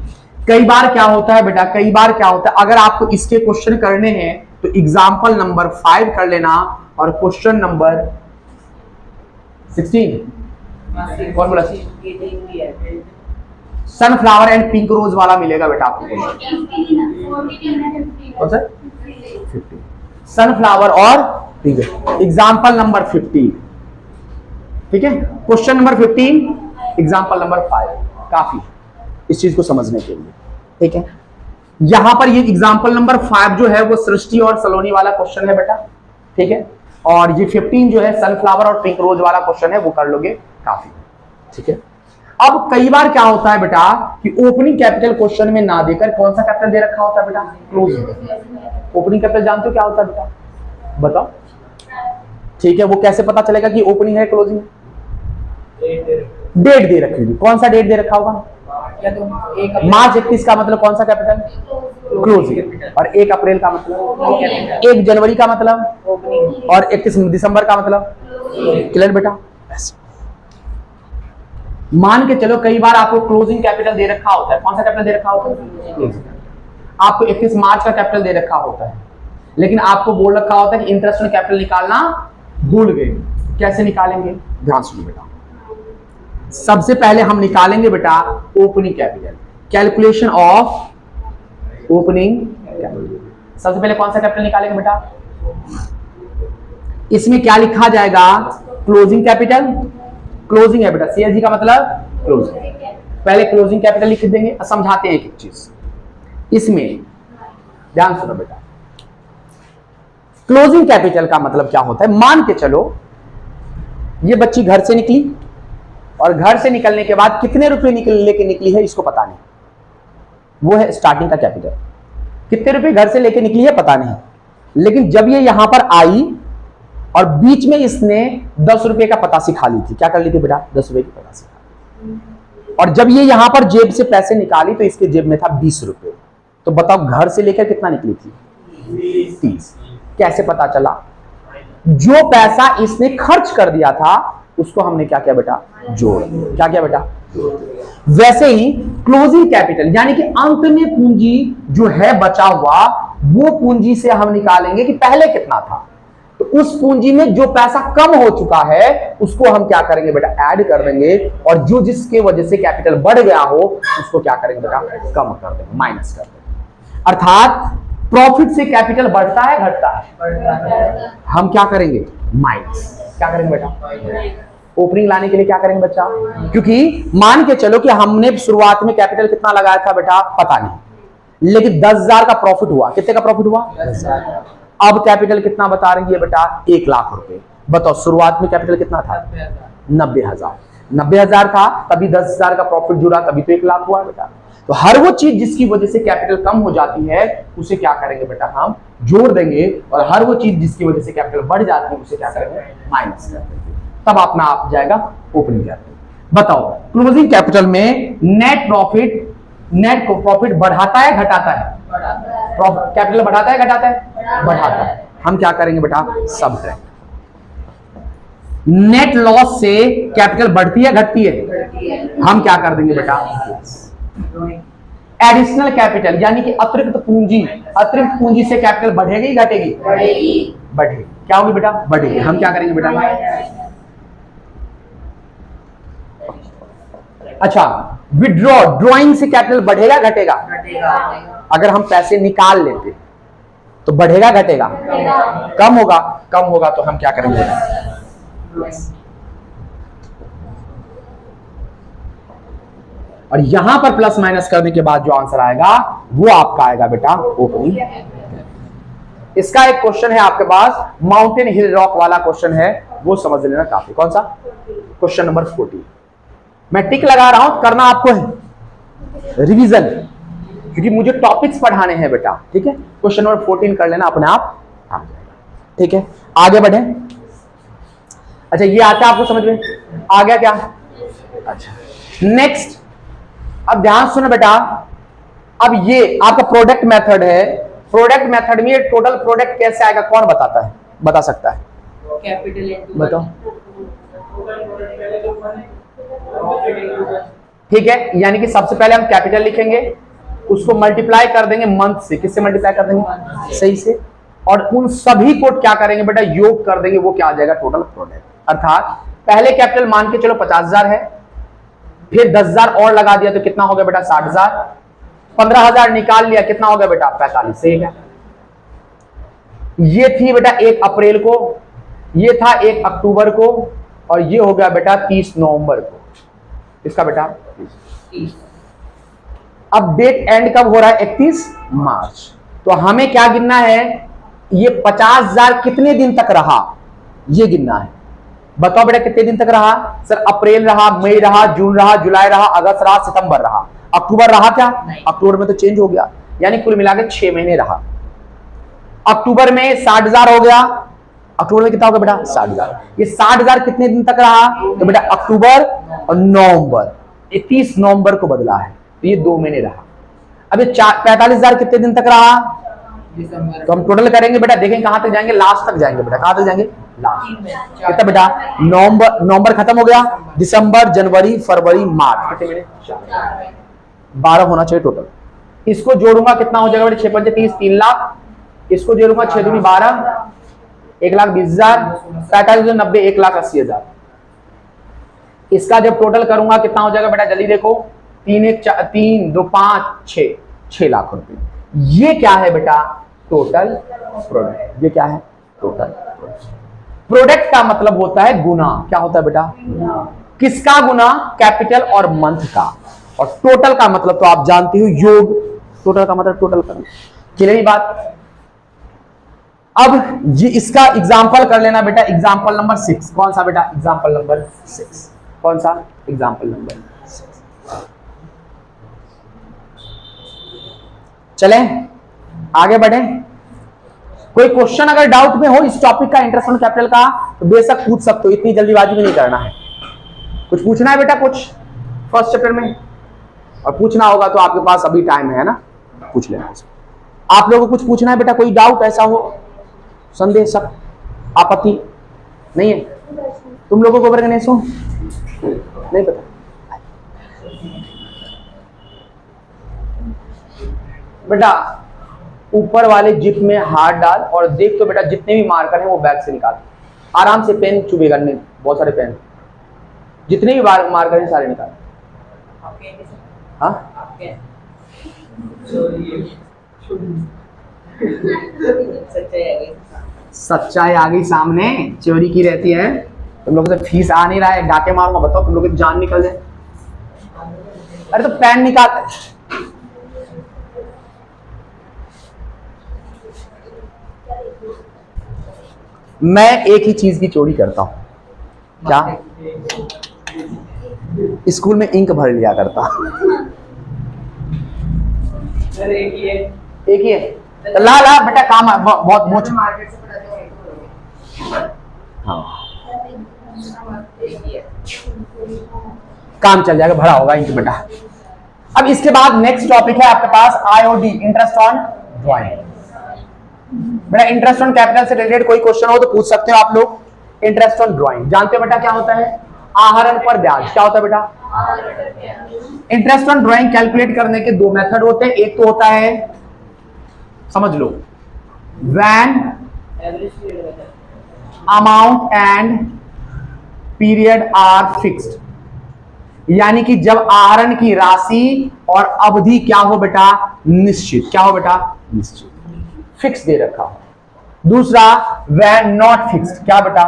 कई बार क्या होता है बेटा, कई बार क्या होता है, अगर आपको इसके क्वेश्चन करने हैं तो एग्जाम्पल नंबर 5 कर लेना और question number 16 formula sunflower and pink rose वाला मिलेगा बेटा आपको। कौन सा? 50 सनफ्लावर और पिंक, एग्जाम्पल नंबर 15। ठीक है, क्वेश्चन नंबर 15 एग्जाम्पल नंबर 5 काफी इस चीज को समझने के लिए। ठीक है, यहां पर ये एग्जाम्पल नंबर 5 जो है वो सृष्टि और सलोनी वाला क्वेश्चन है बेटा। ठीक है, और ये 15 जो है सनफ्लावर और पिंक रोज वाला क्वेश्चन है, वो कर लोगे काफी। ठीक है, अब कई बार क्या होता है बेटा कि ओपनिंग कैपिटल क्वेश्चन में ना देकर कौन सा कैपिटल दे रखा होता है बेटा? क्लोजिंग। ओपनिंग कैपिटल जानते हो क्या होता है बेटा? बताओ। ठीक है, वो कैसे पता चलेगा कि ओपनिंग है क्लोजिंग है? डेट दे रखी होगी। कौन सा डेट दे रखा होगा? मार्च 31 का मतलब कौन सा कैपिटल? क्लोजिंग। और 1 अप्रैल का मतलब? 1 जनवरी का मतलब ओपनिंग। और 31 दिसंबर का मतलब? क्लियर बेटा? मान के चलो कई बार आपको क्लोजिंग कैपिटल दे रखा होता है। कौन सा कैपिटल दे रखा होता है? क्लोजिंग। आपको 31 मार्च का कैपिटल दे रखा होता है, लेकिन आपको बोल रखा होता है कि इंटरेस्ट ऑन कैपिटल निकालना भूल गए। कैसे निकालेंगे? ध्यान सुनिए बेटा, सबसे पहले हम निकालेंगे बेटा opening capital, calculation of opening capital. सबसे पहले कौन सा कैपिटल निकालेंगे बेटा? इसमें क्या लिखा जाएगा? Closing capital. क्लोजिंग है बेटा, सीएलजी का मतलब क्लोजिंग। पहले क्लोजिंग कैपिटल लिख देंगे, समझाते हैं एक एक चीज। इसमें ध्यान सुनो बेटा, क्लोजिंग कैपिटल का मतलब क्या होता है? मान के चलो ये बच्ची घर से निकली और घर से निकलने के बाद कितने रुपए लेके निकली है इसको पता नहीं, वो है स्टार्टिंग का कैपिटल। कितने रुपए घर से लेके निकली है पता नहीं, लेकिन जब ये यहां पर आई और बीच में इसने 10 रुपए का पतासी खा ली थी। क्या कर ली थी बेटा? 10 रुपए की पतासी खा ली। और जब ये यहां पर जेब से पैसे निकाली तो इसके जेब में था 20 रुपए। तो बताओ घर से लेकर कितना निकली थी? 30। कैसे पता चला? जो पैसा इसने खर्च कर दिया था उसको हमने क्या किया बेटा? जोड़। क्या किया बेटा? वैसे ही क्लोजिंग कैपिटल यानी कि अंत में पूंजी जो है बचा हुआ, वो पूंजी से हम निकालेंगे कि पहले कितना था। तो उस पूंजी में जो पैसा कम हो चुका है उसको हम क्या करेंगे बेटा? ऐड कर देंगे, और जो जिसके वजह से कैपिटल बढ़ गया हो उसको क्या करेंगे बेटा? कम कर देंगे, माइनस कर देंगे। अर्थात प्रॉफिट से कैपिटल बढ़ता है घटता है? हम क्या करेंगे? माइनस। क्या करेंगे बेटा? ओपनिंग लाने के लिए क्या करेंगे बच्चा? क्योंकि मान के चलो कि हमने शुरुआत में कैपिटल कितना लगाया था बेटा, पता नहीं, लेकिन 10,000 का प्रॉफिट हुआ। कितने का प्रॉफिट हुआ? 10,000। अब कैपिटल कितना बता रही है बेटा? 1,00,000 रुपए। बताओ शुरुआत में कैपिटल कितना था? 90,000। 90,000 था, तभी 10,000 का प्रॉफिट जुड़ा, तभी तो 1,00,000 हुआ बेटा। तो हर वो चीज जिसकी वजह से कैपिटल कम हो जाती है उसे क्या करेंगे बेटा? हम जोड़ देंगे। और हर वो चीज जिसकी वजह से कैपिटल बढ़ जाती है उसे क्या करेंगे? माइनस कर देंगे। तब अपना आप जाएगा ओपनिंग कैपिटल। बताओ क्लोजिंग कैपिटल में नेट प्रॉफिट बढ़ाता है घटाता है? कैपिटल बढ़ाता है घटाता है? बढ़ाता है। हम क्या करेंगे बेटा? सबट्रैक्ट। नेट लॉस से कैपिटल बढ़ती है घटती है? हम क्या कर देंगे बेटा? एडिशनल कैपिटल यानी कि अतिरिक्त पूंजी से कैपिटल बढ़ेगी घटेगी? बढ़ेगी। क्या होगी बेटा? बढ़ेगी। हम क्या करेंगे बेटा? अच्छा, विड्रॉ ड्रॉइंग से कैपिटल बढ़ेगा घटेगा? अगर हम पैसे निकाल लेते तो बढ़ेगा घटेगा? कम होगा। कम होगा तो हम क्या करेंगे? और यहां पर प्लस माइनस करने के बाद जो आंसर आएगा वो आपका आएगा बेटा ओपनिंग। इसका एक क्वेश्चन है आपके पास, माउंटेन हिल रॉक वाला क्वेश्चन है, वो समझ लेना काफी। कौन सा? Question number 40। मैं टिक लगा रहा हूं, करना आपको है रिवीजन, क्योंकि मुझे टॉपिक्स पढ़ाने हैं बेटा। ठीक है, क्वेश्चन नंबर 14 कर लेना अपने आप आ जाएगा। ठीक है, आगे बढ़े। अच्छा, ये आता है आपको समझ में? आ गया क्या? अच्छा, नेक्स्ट। अब ध्यान सुनो बेटा, अब ये आपका प्रोडक्ट मेथड है। प्रोडक्ट मेथड में टोटल प्रोडक्ट कैसे आएगा? कौन बताता है? बता सकता है? कैपिटल बताओ। ठीक है, यानी कि सबसे पहले हम कैपिटल लिखेंगे, उसको मल्टीप्लाई कर देंगे मंथ से। किससे मल्टीप्लाई कर देंगे? सही से। और उन सभी को क्या करेंगे बेटा? योग कर देंगे। वो क्या आ जाएगा? Total product. अर्थात पहले कैपिटल मान के चलो 50,000 है, फिर 10,000 और लगा दिया तो कितना हो गया बेटा? 60,000। 15,000 निकाल लिया, कितना हो गया बेटा? 45 से है। ये थी बेटा 1 अप्रैल को, ये था 1 अक्टूबर को, और ये हो गया बेटा 30 नवंबर को। इसका बेटा 30। अब डेट एंड कब हो रहा है? 31 मार्च। तो हमें क्या गिनना है? ये 50,000 कितने दिन तक रहा, ये गिनना है। बताओ बेटा कितने दिन तक रहा? सर अप्रैल रहा, मई रहा, जून रहा, जुलाई रहा, अगस्त रहा, सितंबर रहा। अक्टूबर रहा क्या? अक्टूबर में तो चेंज हो गया, यानी कुल मिलाकर 6 महीने रहा। अक्टूबर में 60,000 हो गया। अक्टूबर में कितना हो गया बेटा? 60,000। ये 60,000 कितने दिन तक रहा? तो बेटा अक्टूबर और नवंबर, 31 नवंबर को बदला है, तो ये 2 महीने रहा। अब ये 45,000 कितने दिन तक रहा? तो हम टोटल करेंगे बेटा, देखें कहां तक जाएंगे? लास्ट तक जाएंगे बेटा। कहां तक जाएंगे? लास्ट। कितना बेटा? नवंबर खत्म हो गया, दिसंबर, जनवरी, फरवरी, मार्च, कितने महीने? 12 होना चाहिए टोटल। इसको जोड़ूंगा कितना हो जाएगा बेटा? 6 पंचे 30, 3 लाख। इसको जोड़ूंगा 6 दूनी 12, 1,20,000, 45 90, 1,80,000। इसका जब टोटल करूंगा कितना हो जाएगा बेटा? जल्दी देखो, 3 2 5 6 लाख रुपए। ये क्या है बेटा? Total product. ये क्या है? Total product. प्रोडक्ट का मतलब होता है गुना। क्या होता है बेटा? किसका गुना? कैपिटल और मंथ का। और टोटल का मतलब तो आप जानते हो, योग। टोटल का मतलब टोटल करना। क्लियर बात? अब ये इसका एग्जाम्पल कर लेना बेटा, एग्जाम्पल नंबर 6। कौन सा बेटा? Example number 6। कौन सा? Example number 6। चले आगे बढ़े। कोई क्वेश्चन अगर डाउट में हो इस टॉपिक का, इंटरेस्ट ऑन कैपिटल का, तो बेशक पूछ सकते हो, इतनी जल्दीबाजी भी नहीं करना है। कुछ पूछना है बेटा? कुछ फर्स्ट चैप्टर में, और पूछना होगा तो आपके पास अभी टाइम है ना, पूछ लेना। आप लोगों को कुछ पूछना है बेटा? कोई डाउट ऐसा हो, संदेह, सब आपत्ति नहीं है? तुम लोगों को वर्ग नहीं पता? बेटा ऊपर वाले जिप में हाथ डाल और देख तो बेटा जितने भी मार्कर हैं वो बैग से निकाल। आराम से, पेन चुभेगा नहीं, बहुत सारे पेन, जितने भी मार्कर हैं सारे निकाल। हाँ सच्चाई आ गई सामने, चोरी की रहती है। तुम लोगों से फीस आ नहीं रहा है, डाके मारूंगा, बताओ तुम लोग की जान निकल जाए। अरे तो पेन निकाल। मैं एक ही चीज की चोरी करता हूं, क्या? स्कूल में इंक भर लिया करता। एक ही है। तो ला ला बेटा, काम बहुत मोच। हाँ काम चल जाएगा, भरा होगा इंक बेटा। अब इसके बाद नेक्स्ट टॉपिक है आपके पास आईओडी, इंटरेस्ट ऑन ड्राइंग। बेटा इंटरेस्ट ऑन कैपिटल से रिलेटेड कोई क्वेश्चन हो तो पूछ सकते हो आप लोग। इंटरेस्ट ऑन ड्राइंग जानते हो बेटा क्या होता है? आहरण पर ब्याज। क्या होता है बेटा? इंटरेस्ट ऑन ड्राइंग कैलकुलेट करने के दो मेथड होते हैं। एक तो होता है, समझ लो, when amount and period are fixed, यानी कि जब आहरण की राशि और अवधि क्या हो बेटा? निश्चित। क्या हो बेटा? निश्चित, फिक्स दे रखा हो। दूसरा व्हेन नॉट फिक्स्ड। क्या बेटा?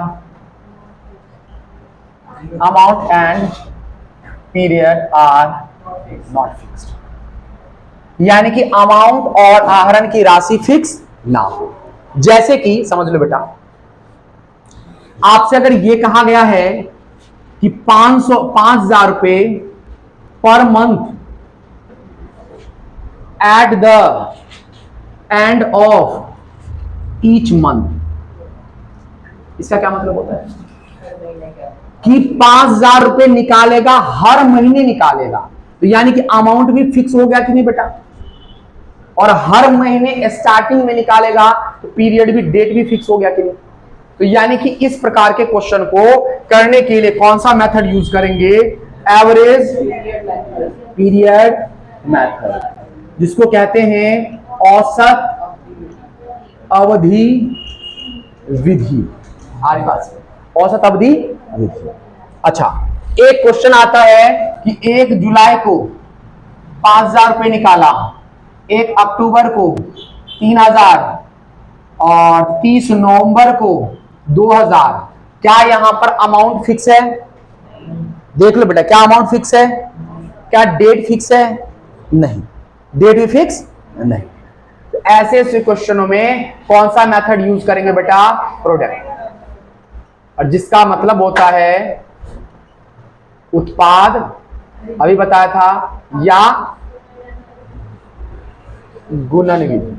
Amount and period are not fixed, यानी कि अमाउंट और आहरण की राशि फिक्स ना हो। जैसे कि समझ लो बेटा, आपसे अगर यह कहा गया है कि 5,000 रुपए per month at the end of each month, इसका क्या मतलब होता है? कि 5,000 रुपए निकालेगा, हर महीने निकालेगा, तो यानी कि अमाउंट भी फिक्स हो गया कि नहीं बेटा? और हर महीने स्टार्टिंग में निकालेगा तो पीरियड भी, डेट भी फिक्स हो गया कि नहीं? तो यानी कि इस प्रकार के क्वेश्चन को करने के लिए कौन सा मेथड यूज करेंगे? एवरेज पीरियड मेथड, जिसको कहते हैं औसत अवधि विधि। हमारे पास औसत अवधि विधि। अच्छा, एक क्वेश्चन आता है कि 1 जुलाई को 5,000 रुपए निकाला, 1 अक्टूबर को 3,000 और 30 नवंबर को 2,000। क्या यहां पर अमाउंट फिक्स है? देख लो बेटा, क्या अमाउंट फिक्स है? क्या डेट फिक्स है? नहीं, डेट भी फिक्स नहीं। तो ऐसे क्वेश्चनों में कौन सा मेथड यूज करेंगे बेटा? प्रोडक्ट, और जिसका मतलब होता है उत्पाद, अभी बताया था, या गुणन विधि।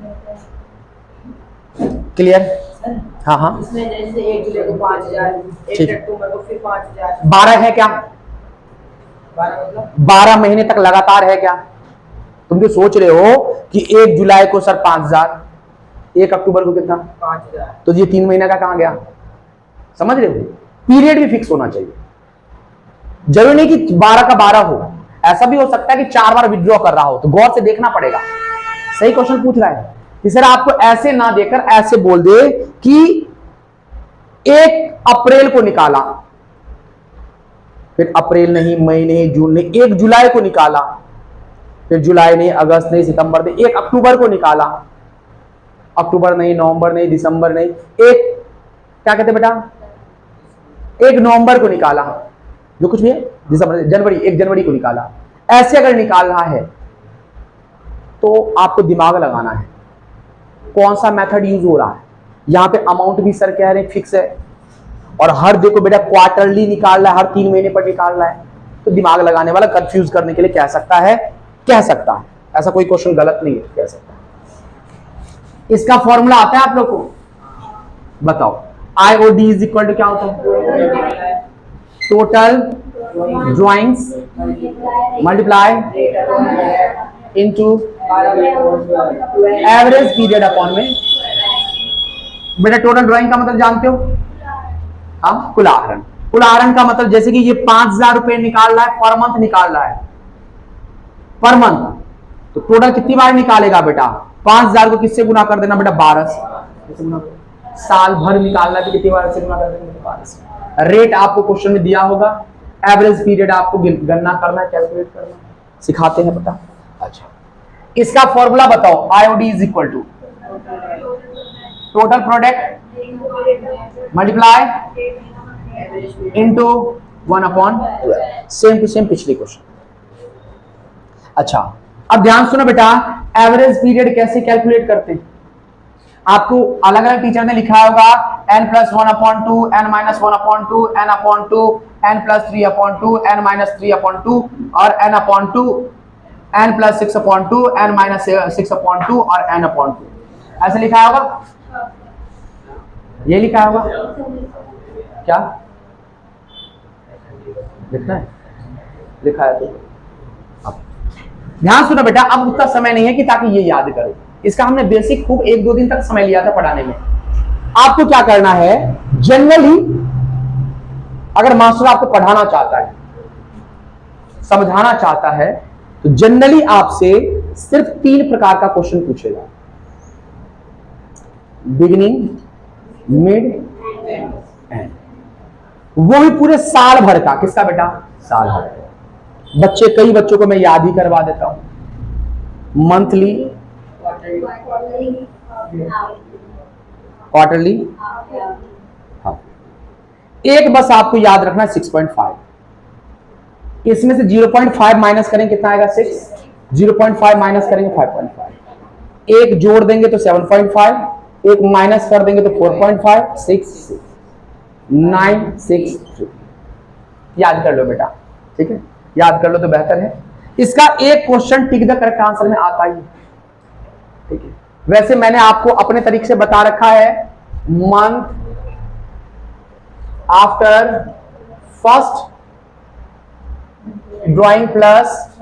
क्लियर? हाँ हाँ, इसमें जैसे 1 जुलाई को 5,000, 1 अक्टूबर को फिर 5,000। 12 है क्या? 12 मतलब 12 महीने तक लगातार है क्या? तुम जो सोच रहे हो कि 1 जुलाई को सर 5,000, 1 अक्टूबर को कितना? 5,000, तो ये 3 महीने का कहां गया? समझ रहे हो? पीरियड भी फिक्स होना चाहिए। जरूरी नहीं कि 12 का 12 हो, ऐसा भी हो सकता है कि 4 बार विड्रॉ कर रहा हो, तो गौर से देखना पड़ेगा। सही क्वेश्चन पूछ रहा है कि सर आपको ऐसे ना देकर ऐसे बोल दे कि 1 अप्रैल को निकाला, फिर अप्रैल नहीं, मई नहीं, जून नहीं, 1 जुलाई को निकाला, फिर जुलाई नहीं, अगस्त नहीं, सितंबर नहीं, 1 अक्टूबर को निकाला, अक्टूबर नहीं, नवंबर नहीं, दिसंबर नहीं, क्या कहते बेटा? 1 नवंबर को निकाला, जो कुछ भी है, दिसंबर, जनवरी, 1 जनवरी को निकाला। ऐसे अगर निकाल रहा है तो आपको दिमाग लगाना है कौन सा मेथड यूज हो रहा है। यहां पे अमाउंट भी सर कह रहे हैं फिक्स है, और हर देखो बेटा क्वार्टरली निकाल रहा है, हर 3 महीने पर निकाल रहा है, तो दिमाग लगाने वाला कंफ्यूज करने के लिए कह सकता है, ऐसा कोई क्वेश्चन गलत नहीं है, कह सकता है। इसका फॉर्मूला आता है आप लोग को? बताओ। आईओडी इज इक्वल टू क्या होता है? Total drawings multiply into average period upon में। बेटा टोटल ड्राइंग का मतलब जानते हो? हाँ, कुल आहरण। कुल आहरण का मतलब जैसे कि ये 5,000 रुपए निकाल रहा है, पर मंथ निकाल रहा है, पर मंथ, तो टोटल कितनी बार निकालेगा बेटा? 5,000 को किससे गुना कर देना बेटा? 12 से। साल भर निकालना है तो कितनी बार से गुना कर देंगे? 12 से। रेट आपको क्वेश्चन में दिया होगा, एवरेज पीरियड आपको गणना करना, कैलकुलेट करना सिखाते हैं बेटा। अच्छा, इसका फॉर्मूला बताओ। IOD is equal to total product multiply into 1/12, same to same पिछली क्वेश्चन। अच्छा, अब ध्यान सुनो बेटा, एवरेज पीरियड कैसे कैलकुलेट करते हैं? आपको अलग अलग टीचर ने लिखा होगा n+1/2, n-1/2, n/2, n+3/2, n-3/2 और n/2, n+6/2, n-6/2 और n/2, ऐसे लिखा होगा। ये लिखा होगा क्या? लिखना है, लिखा है तो ध्यान सुनो बेटा, अब उतना समय नहीं है कि ताकि ये याद करो। इसका हमने बेसिक खूब 1-2 दिन तक समय लिया था पढ़ाने में। आपको क्या करना है, जनरली अगर मास्टर आपको पढ़ाना चाहता है, समझाना चाहता है, तो जनरली आपसे सिर्फ 3 प्रकार का क्वेश्चन पूछेगा, बिगिनिंग, मिड, एंड। वो भी पूरे साल भर का। किसका बेटा? साल भर का। बच्चे, कई बच्चों को मैं याद ही करवा देता हूं। मंथली, क्वार्टरली, हाँ। एक बस आपको याद रखना 6.5। इसमें से 0.5 माइनस करेंगे कितना आएगा? 6। 0.5 माइनस करेंगे 5.5। एक जोड़ देंगे तो 7.5, एक माइनस कर देंगे तो 4.5, 6, 9, 6, 3। याद कर लो बेटा, ठीक है, याद कर लो तो बेहतर है। इसका एक question tick the correct answer में आता ही, ठीक है। वैसे मैंने आपको अपने तरीके से बता रखा है, month after first drawing plus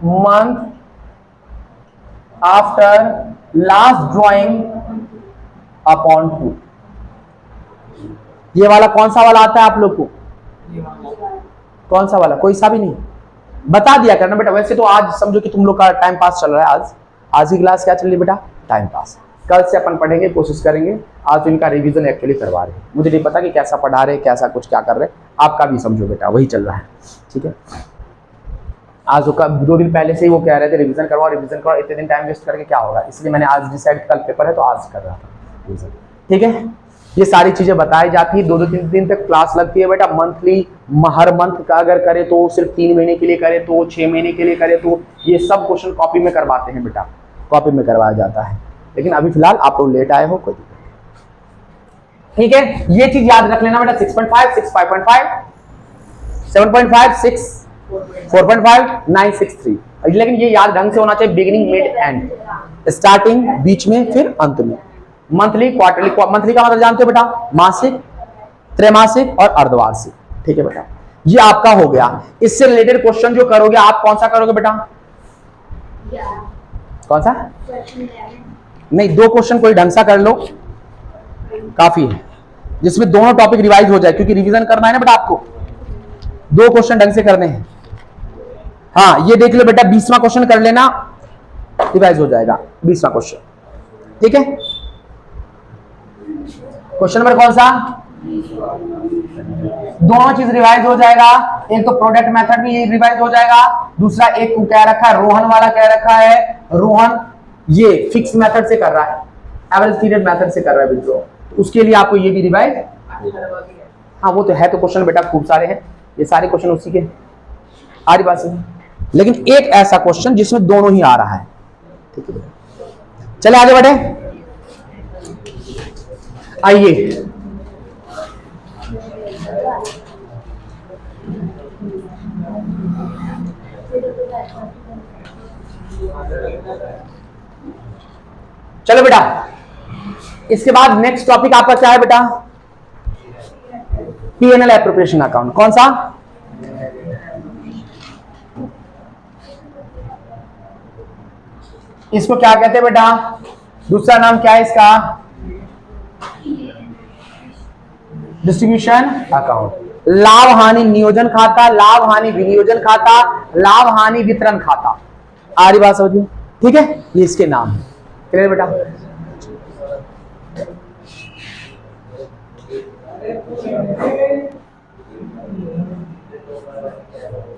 month after last drawing upon 2। ये वाला कौन सा वाला आता है आप लोग को? कौन सा वाला? कोई सा भी नहीं, बता दिया करना बेटा। वैसे तो आज समझो कि तुम लोग का टाइम पास चल रहा है। आज की क्लास क्या चल रही है बेटा? Time pass. कल से अपन पढ़ेंगे, कोशिश करेंगे। आज तो इनका रिवीजन एक्चुअली करवा रहे हैं। मुझे नहीं पता कि कैसा पढ़ा रहे, कैसा कुछ क्या कर रहे, आपका भी समझो बेटा, वही चल रहा है, ठीक है। आज 2 दिन पहले से ही वो कह रहे थे रिवीजन करवाओ, रिवीजन करवाओ। इतने दिन टाइम वेस्ट करके क्या होगा, इसलिए मैंने आज डिसाइड, कल पेपर है तो आज कर रहा था रिवीजन, ठीक है। ये सारी चीजें बताई जाती है। 2-3 दिन तक क्लास लगती है बेटा। मंथली, हर मंथ का अगर करे तो सिर्फ 3 महीने के लिए करे तो 6 महीने के लिए करे तो ये सब क्वेश्चन कॉपी में करवाते हैं बेटा, कॉपी में करवाया जाता है। लेकिन अभी फिलहाल आप लोग लेट आए हो, कोई ठीक है। ये चीज याद रख लेना बेटा, 6.5, 6, 5.5, 7.5, 6, 4.5, 9, 6, 3। लेकिन ये याद ढंग से होना चाहिए, बिगिनिंग, मिड, एंड, स्टार्टिंग, बीच में, फिर अंत में। Monthly, quarterly. मंथली का मतलब जानते हो बेटा? मासिक, त्रैमासिक और अर्धवार्षिक, ठीक है बेटा। ये आपका हो गया। इससे रिलेटेड क्वेश्चन जो करोगे आप, कौन सा करोगे बेटा? कौन सा? नहीं, 2 क्वेश्चन कोई ढंग सा कर लो, काफी है, जिसमें दोनों टॉपिक रिवाइज हो जाए, क्योंकि रिवीजन करना है ना बेटा आपको। 2 क्वेश्चन ढंग से करने हैं। हाँ, ये देख लो बेटा, 20वां क्वेश्चन कर लेना, रिवाइज हो जाएगा 20वां क्वेश्चन, ठीक है। क्वेश्चन नंबर कौन सा? दोनों चीज रिवाइज हो जाएगा। एक तो प्रोडक्ट मेथड भी रिवाइज हो जाएगा, दूसरा एक को कह रखा है, रोहन वाला कह रखा है, रोहन ये फिक्स मेथड से कर रहा है, एवरेज पीरियड मेथड से कर रहा है बिल्कुल, उसके लिए आपको ये भी रिवाइज। हाँ वो तो है, तो क्वेश्चन बेटा खूब सारे हैं, ये सारे क्वेश्चन उसी के आ रही बात है। लेकिन एक ऐसा क्वेश्चन जिसमें दोनों ही आ रहा है, ठीक है। चले आगे बढ़े, आइए चलो बेटा, इसके बाद नेक्स्ट टॉपिक आपका क्या है बेटा? P&L appropriation account. कौन सा? इसको क्या कहते हैं बेटा? दूसरा नाम क्या है इसका? Distribution account. लाभ हानि नियोजन खाता, लाभ हानि विनियोजन खाता, लाभ हानि वितरण खाता। आ रही बात समझिए, ठीक है। ये इसके नाम है, क्लियर बेटा?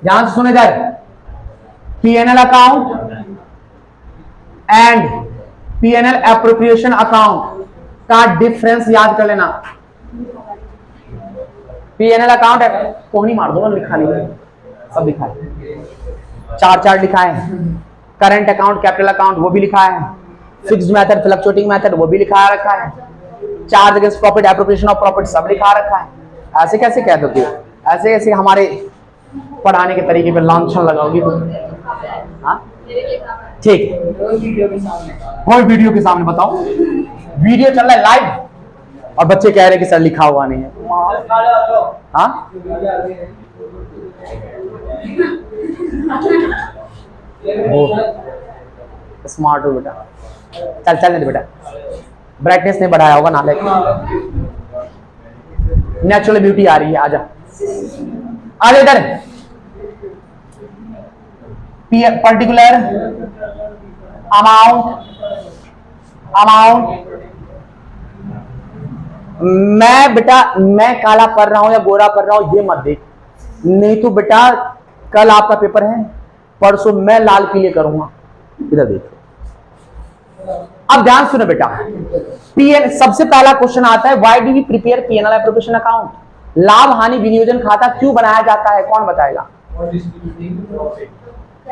ध्यान से सुने इधर, P&L account and P&L appropriation account, का डिफरेंस याद कर लेना। पीएनएल अकाउंट है, कोहनी मार दो, लिखा नहीं, सब लिखा है, चार लिखा है। करंट अकाउंट, कैपिटल अकाउंट वो भी लिखा है, फिक्स्ड मेथड, फ्लक्चुएटिंग मेथड वो भी लिखा रखा है, charge against profit, appropriation of profit सब लिखा रखा है। ऐसे कैसे कह दोगे? ऐसे ऐसे हमारे पढ़ाने के तरीके पे लांछन लगाओगी तुम? हाँ ठीक है, कोई वीडियो के सामने बताओ, वीडियो चल रहा है लाइव और बच्चे कह रहे हैं कि सर लिखा हुआ नहीं है। हाँ स्मार्ट हो बेटा, चल नहीं बेटा, ब्राइटनेस नहीं बढ़ाया होगा नाले, नेचुरल ब्यूटी आ रही है, आजा आजा इधर। पर्टिकुलर अमाउंट मैं काला पढ़ रहा हूं या गोरा पढ़ रहा हूं ये मत देख, नहीं तो बेटा कल आपका पेपर है, परसों मैं लाल पीले करूंगा। इधर देखो, अब ध्यान सुनो बेटा, पीएन सबसे पहला क्वेश्चन आता है, why do we prepare PNL appropriation account? लाभ हानि विनियोजन खाता क्यों बनाया जाता है, कौन बताएगा?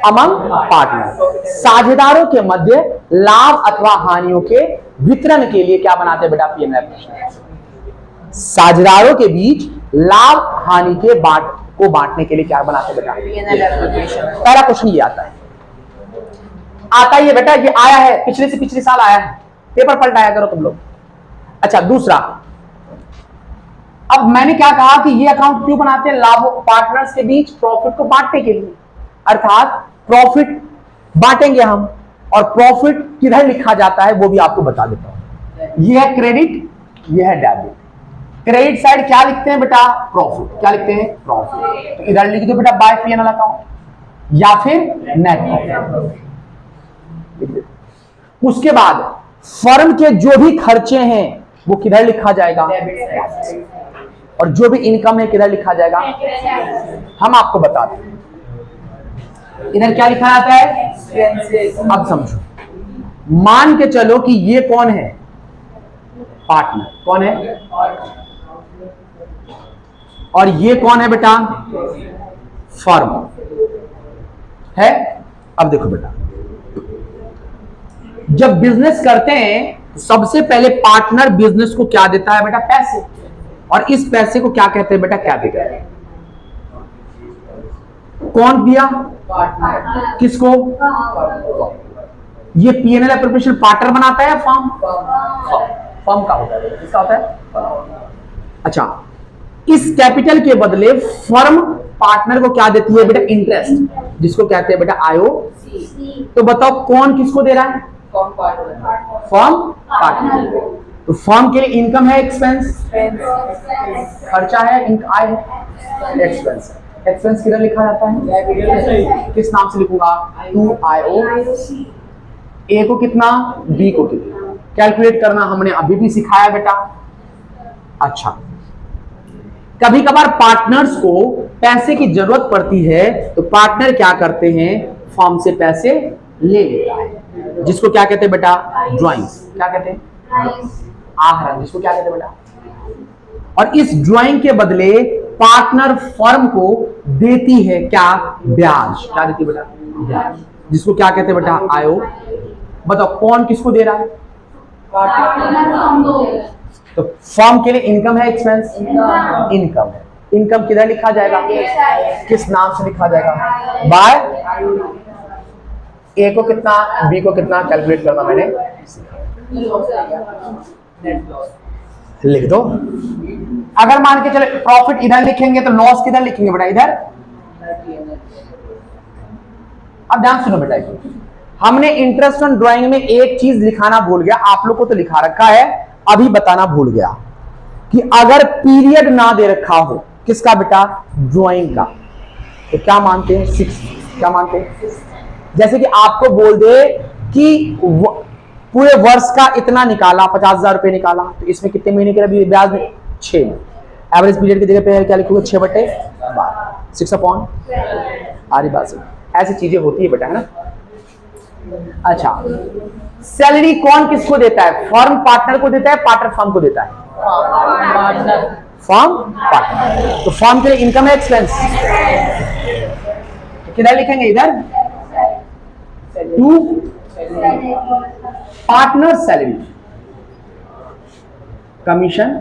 अमंग पार्टनर, साझेदारों के मध्य लाभ अथवा हानियों के वितरण के लिए क्या बनाते हैं बेटा? PNL appropriation. साझेदारों के बीच लाभ हानि के बांटने के लिए क्या बनाते हैं बेटा? PNL appropriation. पहला क्वेश्चन ये आता ही है बेटा, ये आया है पिछले से पिछले साल आया है, पेपर पलटाया करो तुम लोग। अच्छा दूसरा, अब मैंने क्या कहा कि ये अकाउंट क्यों बनाते हैं? लाभ पार्टनर्स के बीच प्रॉफिट को बांटने के लिए, अर्थात प्रॉफिट बांटेंगे हम, और प्रॉफिट किधर लिखा जाता है वो भी आपको बता देता हूं। ये है क्रेडिट, ये है डेबिट। क्रेडिट साइड क्या लिखते हैं बेटा? प्रॉफिट। क्या लिखते हैं? प्रॉफिट। तो इधर लिख दो बेटा बाय पीएनएल अकाउंट या फिर नेट प्रॉफिट। उसके बाद फर्म के जो भी खर्चे हैं वो किधर लिखा जाएगा? और जो भी इनकम है किधर लिखा जाएगा? हम आपको बताते हैं, इधर क्या लिखा जाता है? अब समझो, मान के चलो कि ये कौन है? पार्टनर। कौन है? और ये कौन है बेटा? फर्म है। अब देखो बेटा, जब बिजनेस करते हैं सबसे पहले पार्टनर बिजनेस को क्या देता है बेटा? पैसे। और इस पैसे को क्या कहते हैं बेटा? कैपिटल। कौन दिया? पार्टनर। किसको? ये पीएनएल एप्रोप्रिएशन पार्टनर बनाता है या फर्म? फर्म का होता है। किसका होता है? अच्छा, इस कैपिटल के बदले फर्म पार्टनर को क्या देती है बेटा? इंटरेस्ट, जिसको कहते हैं बेटा आईओ। तो बताओ कौन किसको दे रहा है? Firm partner. तो फर्म के लिए इनकम है, एक्सपेंस खर्चा है, आय है, एक्सपेंस। एक्सपेंस किधर लिखा जाता है? किस नाम से लिखूंगा? 2IO। ए को कितना, बी को कितना, कैलकुलेट करना हमने अभी भी सिखाया बेटा। अच्छा, कभी कभार पार्टनर्स को पैसे की जरूरत पड़ती है तो पार्टनर क्या करते हैं? फर्म से पैसे ले लेता है, जिसको क्या कहते हैं बेटा? ड्राइंग्स। क्या कहते हैं? आहरण। जिसको क्या कहते हैं बेटा? और इस ड्राइंग के बदले पार्टनर फर्म को देती है क्या? ब्याज। क्या देती है बेटा? ब्याज। जिसको क्या कहते हैं बेटा? आयो। बताओ कौन किसको दे रहा है? तो फर्म के लिए इनकम है, एक्सपेंस? इनकम है। इनकम किधर लिखा जाएगा? किस नाम से लिखा जाएगा? बाय। ए को कितना, बी को कितना, कैलकुलेट करना मैंने लिख दो। अगर मान के चले प्रॉफिट इधर लिखेंगे तो लॉस किधर लिखेंगे बेटा? इधर। अब ध्यान सुनो बेटा, हमने इंटरेस्ट ऑन ड्राइंग में एक चीज लिखाना भूल गया, आप लोग को तो लिखा रखा है, अभी बताना भूल गया कि अगर पीरियड ना दे रखा हो किसका बेटा? ड्राइंग का, तो क्या मानते हैं? 6। क्या मानते हैं? जैसे कि आपको बोल दे कि पूरे वर्ष का इतना निकाला, 50,000 रुपए निकाला, तो इसमें कितने महीने के ब्याज में? 6। एवरेज पीरियड की जगह पे क्या लिखोगे? 6/12, 6 अपॉन। आ रही बात? ऐसी चीजें होती है बेटा, है ना? अच्छा, सैलरी कौन किसको देता है? फर्म पार्टनर को देता है, पार्टनर फर्म को देता है? Firm partner. तो फर्म के लिए इनकम है एक्सपेंस, किधर लिखेंगे? इधर to partner salary, commission,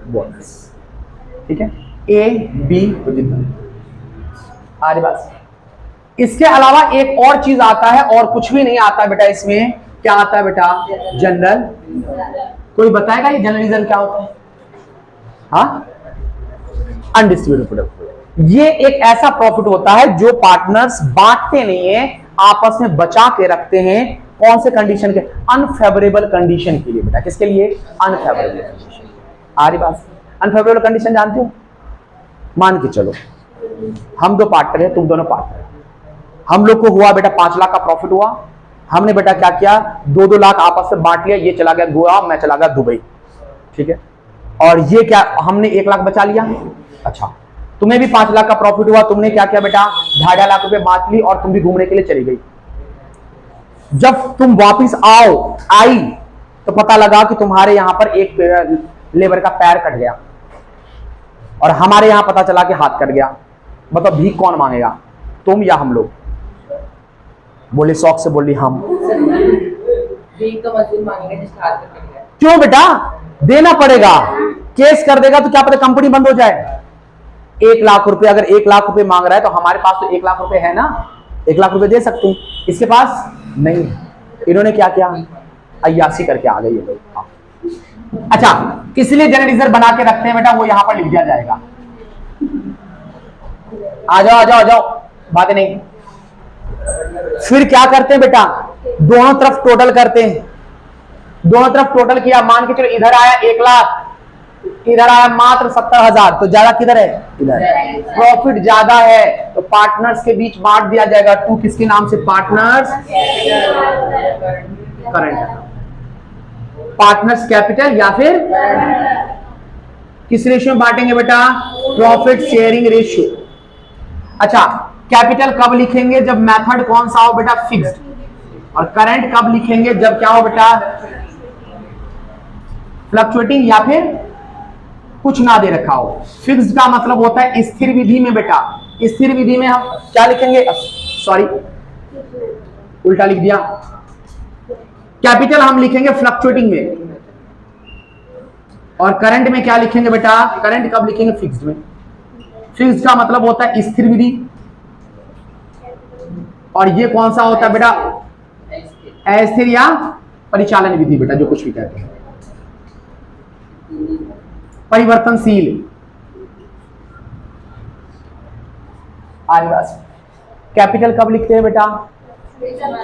bonus. ठीक है, ए बी को जितना आगे बात। इसके अलावा एक और चीज आता है, और कुछ भी नहीं आता बेटा इसमें। क्या आता है बेटा? जनरल। कोई बताएगा ये जनरल रिजर्व क्या होता है? हाँ, अनडिस्ट्रीब्यूटेड प्रोडक्ट। ये एक ऐसा प्रॉफिट होता है जो पार्टनर्स बांटते नहीं है, आपस में बचा के रखते हैं। कौन से कंडीशन के? अनफेवरेबल कंडीशन के लिए बेटा। किसके लिए? Unfavourable condition. आ रही बात? अनफेवरेबल कंडीशन जानते हो? मान के चलो हम दो पार्टनर है, तुम दोनों पार्टनर है। हम लोग को हुआ बेटा 5 लाख का प्रॉफिट हुआ। हमने बेटा क्या किया? 2-2 लाख आपस में बांट लिया। ये चला गया गोवा, मैं चला गया दुबई। ठीक है, और ये क्या, हमने 1 लाख बचा लिया। अच्छा, तुम्हें भी 5 लाख का प्रॉफिट हुआ। तुमने क्या किया बेटा? 2.5 लाख रुपए बांट ली और तुम भी घूमने के लिए चली गई। जब तुम वापिस आई तो पता लगा कि तुम्हारे यहां पर एक लेबर का पैर कट गया और हमारे यहां पता चला कि हाथ कट गया। मतलब भीख कौन मांगेगा, तुम या हम लोग? बोले शौक से बोली हम। भीख तो मजदूर मांगेंगे जिसका हाथ कट गया। क्यों बेटा? देना पड़ेगा। केस कर देगा तो क्या पता कंपनी बंद हो जाए। 1 लाख रुपए, अगर 1 लाख रुपए मांग रहा है तो हमारे पास तो 1 लाख रुपए है ना, 1 लाख रुपए दे सकते हैं। इसके पास नहीं है। इन्होंने क्या किया? अय्यासी करके आ गए ये लोग। अच्छा, इसलिए जनरल रिजर्व बना के रखते हैं बेटा, वो यहां पर लिख दिया जाएगा। आ जाओ आ जाओ आ जाओ, बातें नहीं। फिर क्या करते हैं बेटा? दोनों तरफ टोटल करते हैं। दोनों तरफ टोटल किया, मान के चलो इधर आया 1 लाख, इधर आया मात्र 70,000, तो ज्यादा किधर है? इधर। प्रॉफिट ज्यादा है तो पार्टनर्स के बीच बांट दिया जाएगा। टू किसके नाम से? पार्टनर्स करंट, पार्टनर्स कैपिटल, या फिर किस रेशियो में बांटेंगे बेटा? Profit sharing ratio. अच्छा, कैपिटल कब लिखेंगे? जब मेथड कौन सा हो बेटा? फिक्स्ड। और करंट कब लिखेंगे? जब क्या हो बेटा? फ्लक्चुएटिंग या फिर कुछ ना दे रखा हो। फिक्स्ड का मतलब होता है स्थिर विधि में बेटा। स्थिर विधि में हम क्या लिखेंगे? सॉरी, उल्टा लिख दिया। कैपिटल हम लिखेंगे फ्लक्चुएटिंग में, और करंट में क्या लिखेंगे बेटा? करंट कब लिखेंगे? फिक्स्ड में। फिक्स्ड का मतलब होता है स्थिर विधि, और ये कौन सा होता है बेटा? अस्थिर या परिचालन विधि बेटा, जो कुछ भी कहते हैं। परिवर्तनशील। कैपिटल कब लिखते हैं बेटा?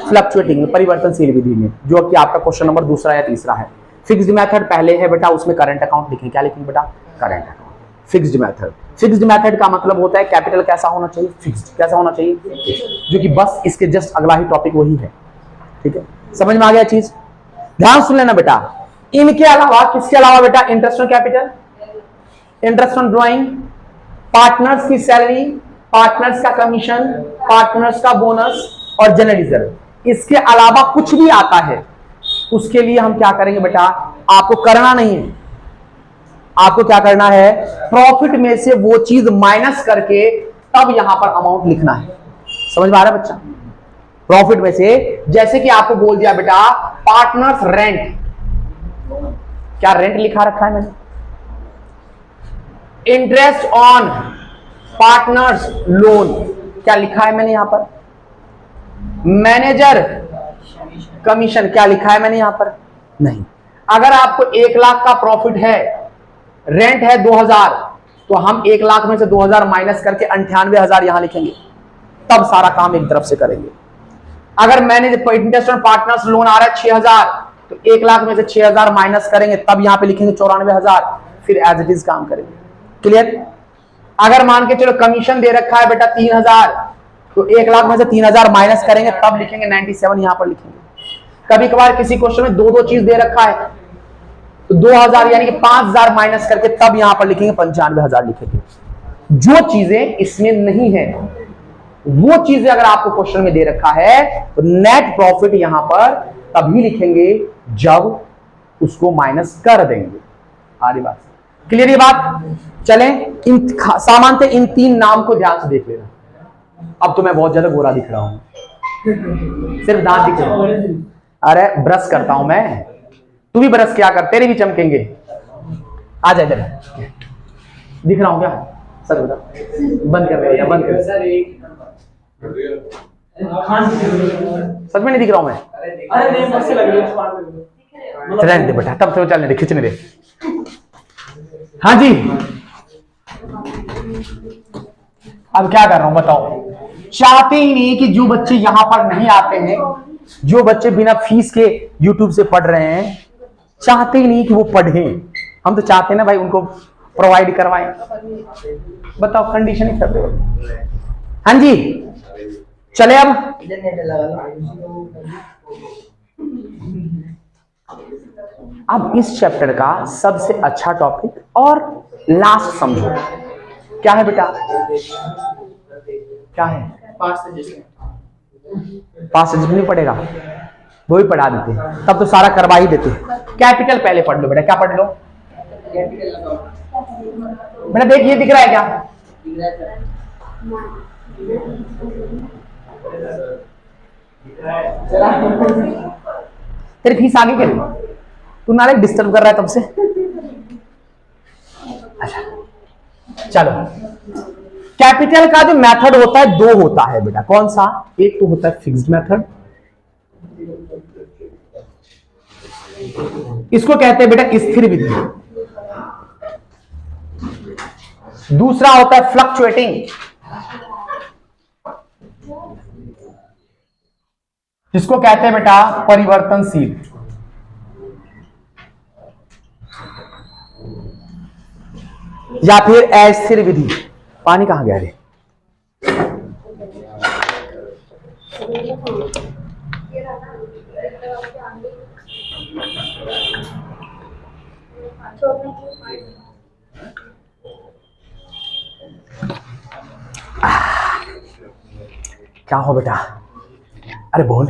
फ्लक्चुएटिंग में, परिवर्तनशील विधि में, जो कि आपका क्वेश्चन नंबर 2 या 3 है। फिक्स्ड मेथड पहले है बेटा, उसमें करंट अकाउंट लिखें। क्या लिखेंगे बेटा? Current account. Fixed method. Fixed method का मतलब होता है कैपिटल कैसा होना चाहिए? फिक्स्ड। कैसा होना चाहिए? जो कि बस इसके जस्ट अगला ही टॉपिक वही है। ठीक है, समझ में आ गया चीज? ध्यान सुन लेना बेटा। इनके अलावा, किसके अलावा बेटा? Interest on capital, interest on drawing, partners की सैलरी, पार्टनर्स का कमीशन, पार्टनर्स का बोनस और जनरल रिजर्व। इसके अलावा कुछ भी आता है उसके लिए हम क्या करेंगे बेटा? आपको करना नहीं है, आपको क्या करना है? प्रॉफिट में से वो चीज माइनस करके तब यहां पर अमाउंट लिखना है। समझ में आ रहा है बच्चा? प्रॉफिट में से, जैसे कि आपको बोल दिया बेटा पार्टनर्स रेंट, क्या रेंट लिखा रखा है मैंने? इंटरेस्ट ऑन पार्टनर्स लोन, क्या लिखा है मैंने यहां पर? मैनेजर कमीशन, क्या लिखा है मैंने यहां पर? नहीं। अगर आपको 1 लाख का प्रॉफिट है, रेंट है 2,000, तो हम 1 लाख में से 2,000 माइनस करके 98,000 यहां लिखेंगे, तब सारा काम एक तरफ से करेंगे। अगर manager interest on partners loan आ रहा है 6,000, तो 1 लाख में से 6,000 माइनस करेंगे, तब यहां पे लिखेंगे 94,000, फिर एज इट इज काम करेंगे। क्लियर? अगर मान के चलो कमीशन दे रखा है बेटा 3,000, तो 1 लाख में से 3,000 माइनस करेंगे, तब लिखेंगे 97, यहां पर लिखेंगे। कभी कभार किसी क्वेश्चन में 2-2 चीज दे रखा है, तो 2,000 यानी कि 5,000 माइनस करके तब यहां पर लिखेंगे 95,000 लिखेंगे। जो चीजें इसमें नहीं है वो चीजें अगर आपको क्वेश्चन में दे रखा है तो नेट प्रॉफिट यहां पर तभी लिखेंगे जब उसको माइनस कर देंगे। आरी बात क्लियर ये बात? चलें, इन सामान्यतः इन 3 नाम को ध्यान से देख लेना। अब तो मैं बहुत ज्यादा गोरा दिख रहा हूं, सिर्फ दांत दिख रहा हूं। अरे ब्रश करता हूं मैं, तू भी ब्रश क्या कर, तेरे भी चमकेंगे। आ जा इधर, दिख रहा हूं क्या? सच बता, बंद कर दे, बंद कर। सच में नहीं दिख रहा हूं मैं? अरे नहीं, मस्त लग रही है। चलने दे बेटा, तब से चलने दे, खींचने दे। हाँ जी, अब क्या कर रहा हूं बताओ? चाहते ही नहीं कि जो बच्चे यहां पर नहीं आते हैं, जो बच्चे बिना फीस के YouTube से पढ़ रहे हैं, चाहते ही नहीं कि वो पढ़ें। हम तो चाहते हैं ना भाई उनको प्रोवाइड करवाएं। बताओ, कंडीशन ही कर दो। हाँ जी, चले अब इस चैप्टर का सबसे अच्छा टॉपिक और लास्ट समझो क्या है बेटा? क्या है? पास से नहीं पढ़ेगा, वो भी पढ़ा देते, तब तो सारा करवा ही देते। कैपिटल पहले पढ़ लो बेटा, क्या पढ़ लो बेटा? देख, ये दिख रहा है क्या? तेरी फीस आगे के लिए तू नाले डिस्टर्ब कर रहा है तब से। अच्छा चलो, कैपिटल का जो मेथड होता है 2 होता है बेटा। कौन सा? एक तो होता है फिक्स्ड मेथड, इसको कहते हैं बेटा स्थिर विधि। दूसरा होता है फ्लक्चुएटिंग, जिसको कहते हैं बेटा परिवर्तनशील। या फिर अस्थिर विधि। पानी कहां गया रे? क्या हो बेटा? अरे बोल,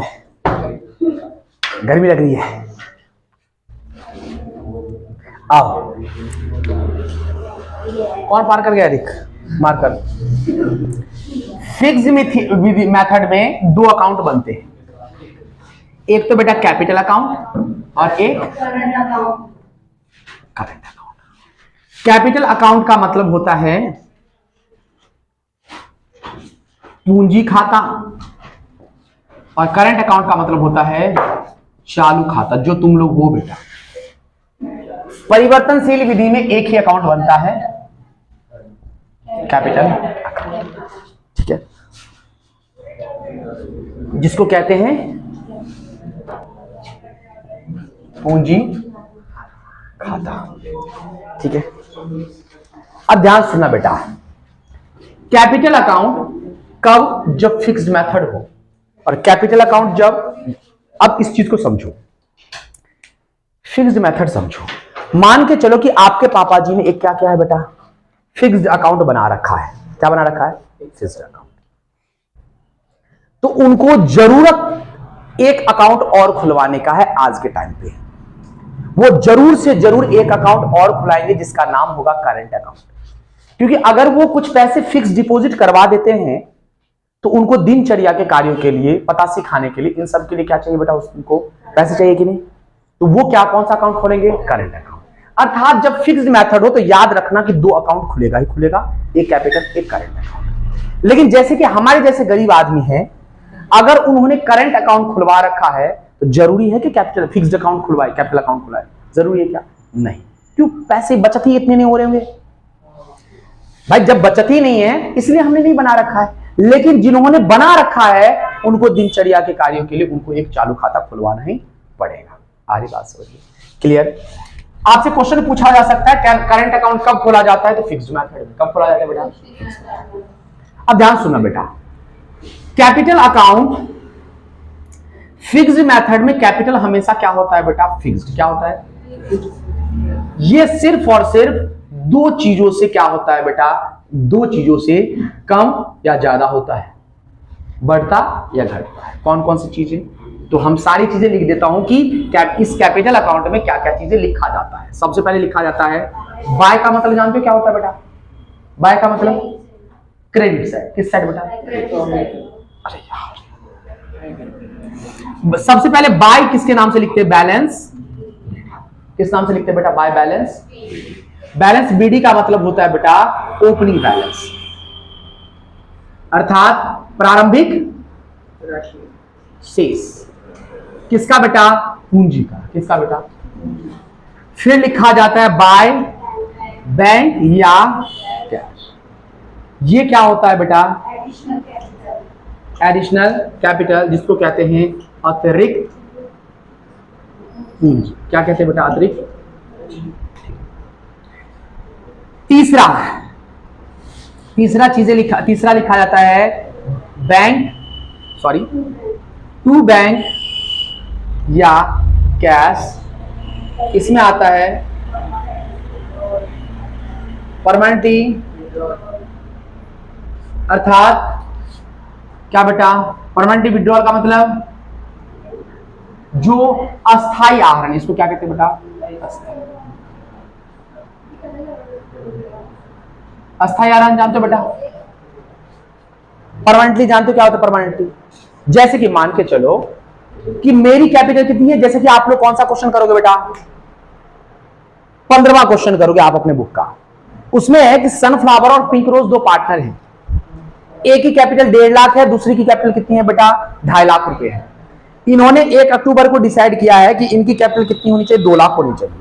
गर्मी लग रही है। आओ, कौन पार कर गया? रिक मार्कर। फिक्स्ड मेथड में 2 अकाउंट बनते हैं, एक तो बेटा कैपिटल अकाउंट और एक करंट अकाउंट। कैपिटल अकाउंट का मतलब होता है पूंजी खाता, और करंट अकाउंट का मतलब होता है चालू खाता, जो तुम लोग हो बेटा। परिवर्तनशील विधि में एक ही अकाउंट बनता है, कैपिटल अकाउंट, ठीक है, जिसको कहते हैं पूंजी खाता, ठीक है। अब ध्यान सुनना बेटा, कैपिटल अकाउंट कब? जब फिक्स्ड मेथड हो, और कैपिटल अकाउंट जब, अब इस चीज को समझो, फिक्स्ड मेथड समझो। मान के चलो कि आपके पापा जी ने एक क्या किया है बेटा? फिक्स्ड अकाउंट बना रखा है। क्या बना रखा है? Fixed account. तो उनको जरूरत एक अकाउंट और खुलवाने का है आज के टाइम पे। वो जरूर से जरूर एक अकाउंट और खुलाएंगे जिसका नाम होगा करंट अकाउंट, क्योंकि अगर वो कुछ पैसे फिक्स डिपॉजिट करवा देते हैं तो उनको दिनचर्या के कार्यों के लिए, पतासी खाने के लिए, इन सब के लिए क्या चाहिए बेटा? उनको पैसे चाहिए कि नहीं? तो वो क्या, कौन सा अकाउंट खोलेंगे? Current account. अर्थात जब फिक्स्ड मेथड हो तो याद रखना कि 2 अकाउंट खुलेगा ही खुलेगा, एक कैपिटल एक करंट अकाउंट। लेकिन जैसे कि हमारे जैसे गरीब आदमी हैं, अगर उन्होंने करंट अकाउंट खुलवा रखा है तो जरूरी है कि कैपिटल फिक्स्ड अकाउंट खुलवाए, कैपिटल अकाउंट खुलवाए? जरूरी है क्या? नहीं। क्यों? पैसे बचत ही इतने नहीं हो रहे होंगे भाई। जब बचत ही नहीं है इसलिए हमने नहीं बना रखा है, लेकिन जिन्होंने बना रखा है उनको दिनचर्या के कार्यों के लिए उनको एक चालू खाता खुलवाना ही पड़ेगा। आगे बात समझिए, क्लियर? आपसे क्वेश्चन पूछा जा सकता है करंट अकाउंट कब खोला जाता है? तो फिक्स्ड मेथड में। कब खोला जाता है बेटा? अब ध्यान सुनना बेटा, कैपिटल अकाउंट फिक्स्ड मेथड में कैपिटल हमेशा क्या होता है बेटा? फिक्स्ड। क्या होता है? ये सिर्फ और सिर्फ 2 चीजों से क्या होता है बेटा? 2 चीजों से कम या ज्यादा होता है। बढ़ता या घटता है? कौन कौन सी चीजें? तो हम सारी चीजें लिख देता हूं कि इस कैपिटल अकाउंट में क्या क्या चीजें लिखा जाता है। सबसे पहले लिखा जाता है बाय का मतलब जानते हो क्या होता है बेटा? बाय का मतलब क्रेडिट साइड। किस साइड बेटा? अरे यार, सबसे पहले बाय किसके नाम से लिखते हैं? बैलेंस। किस नाम से लिखते हैं बेटा? By balance. बैलेंस बीडी का मतलब होता है बेटा ओपनिंग बैलेंस, अर्थात प्रारंभिक शेष। किसका बेटा? पूंजी का। किसका बेटा? फिर लिखा जाता है बाय बैंक या कैश। ये क्या होता है बेटा? एडिशनल कैपिटल, जिसको कहते हैं अतिरिक्त पूंजी। क्या कहते हैं बेटा? अतिरिक्त। तीसरा लिखा जाता है टू बैंक या कैश। इसमें आता है परमानेंटली, अर्थात क्या बेटा? परमानेंटली विड्रॉल का मतलब जो अस्थायी आहरण, इसको क्या कहते हैं बेटा? अस्थायी आहरण जानते हो बेटा? परमानेंटली जानते हो क्या होता है परमानेंटली? जैसे कि मान के चलो कि मेरी कैपिटल कितनी है, जैसे कि आप लोग कौन सा क्वेश्चन करोगे बेटा? 15वां क्वेश्चन करोगे आप अपने बुक का। उसमें है कि सनफ्लावर और पिंक रोज दो पार्टनर हैं। एक की कैपिटल 1.5 लाख है, दूसरी की कैपिटल कितनी है बेटा? 2.5 लाख रुपए है। इन्होंने 1 अक्टूबर को डिसाइड किया है कि इनकी कैपिटल कितनी होनी चाहिए? 2 लाख होनी चाहिए।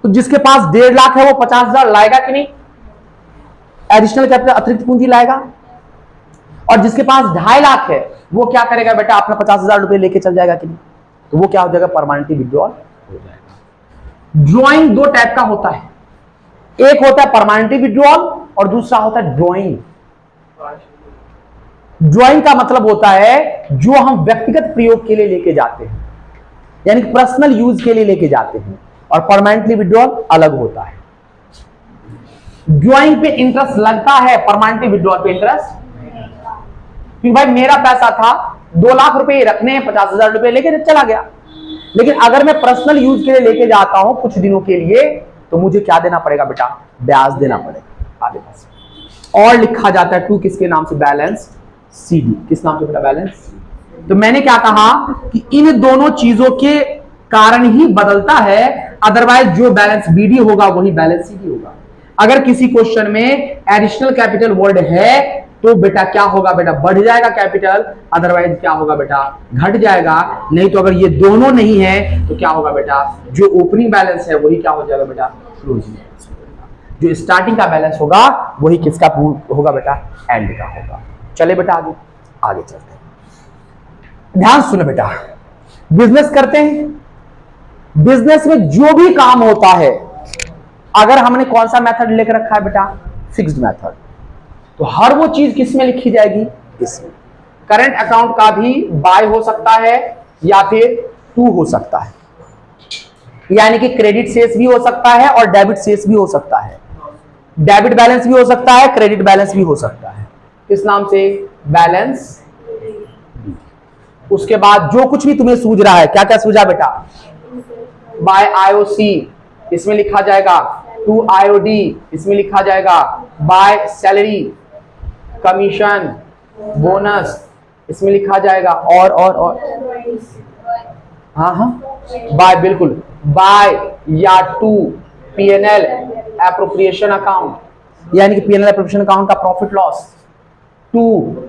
तो जिसके पास 1.5 लाख है वो 50,000 लाएगा कि नहीं? एडिशनल कैपिटल, अतिरिक्त पूंजी लाएगा। और जिसके पास 2.5 लाख है वो क्या करेगा बेटा? अपना 50,000 रुपए लेके चल जाएगा कि नहीं? तो वो क्या हो जाएगा? परमानेंटली विड्रॉल हो जाएगा। ड्रॉइंग दो टाइप का होता है, एक होता है परमानेंटली विड्रॉल और दूसरा होता है ड्रॉइंग। ड्रॉइंग का मतलब होता है जो हम व्यक्तिगत प्रयोग के लिए लेके जाते हैं, यानी पर्सनल यूज के लिए लेके जाते हैं, और परमानेंटली विड्रॉल अलग होता है। ड्रॉइंग पे इंटरेस्ट लगता है, परमानेंटली विड्रॉल पे इंटरेस्ट। कि भाई मेरा पैसा था 2 लाख रुपए रखने हैं, 50,000 रुपए लेके चला गया, लेकिन अगर मैं पर्सनल यूज के लिए लेके जाता हूं कुछ दिनों के लिए, तो मुझे क्या देना पड़ेगा बेटा? ब्याज देना पड़ेगा आधे पैसे। और लिखा जाता है टू किसके नाम से? Balance CD. किस नाम से बेटा? बैलेंस। तो मैंने क्या कहा कि इन दोनों चीजों के कारण ही बदलता है, अदरवाइज जो बैलेंस बीडी होगा वही बैलेंस सीडी होगा। अगर किसी क्वेश्चन में एडिशनल कैपिटल वर्ड है तो बेटा क्या होगा बेटा? बढ़ जाएगा कैपिटल, अदरवाइज क्या होगा बेटा? घट जाएगा। नहीं तो अगर ये दोनों नहीं है तो क्या होगा बेटा? जो ओपनिंग बैलेंस है वही क्या हो जाएगा बेटा? Closing balance. जो स्टार्टिंग का बैलेंस होगा वही किसका होगा बेटा? एंड का होगा। चले बेटा आगे चलते हैं। ध्यान सुनो बेटा, बिजनेस करते हैं, बिजनेस में जो भी काम होता है, अगर हमने कौन सा मेथड लेकर रखा है बेटा? फिक्स्ड मेथड, तो हर वो चीज किस में लिखी जाएगी? इसमें। करंट अकाउंट का भी बाय हो सकता है या फिर टू हो सकता है, यानी कि क्रेडिट शेष भी हो सकता है और डेबिट शेष भी हो सकता है। डेबिट बैलेंस भी हो सकता है, क्रेडिट बैलेंस भी हो सकता है। किस नाम से? बैलेंस। उसके बाद जो कुछ भी तुम्हें सूझ रहा है, क्या क्या सूझा बेटा? बाय आईओसी इसमें लिखा जाएगा, टू आईओडी इसमें लिखा जाएगा, बाय सैलरी, कमीशन, बोनस इसमें लिखा जाएगा, और हाँ बाय, बिल्कुल बाय या टू पीएनएल एप्रोप्रिएशन अकाउंट, यानी कि पीएनएल एप्रोप्रिएशन अकाउंट का प्रॉफिट लॉस। टू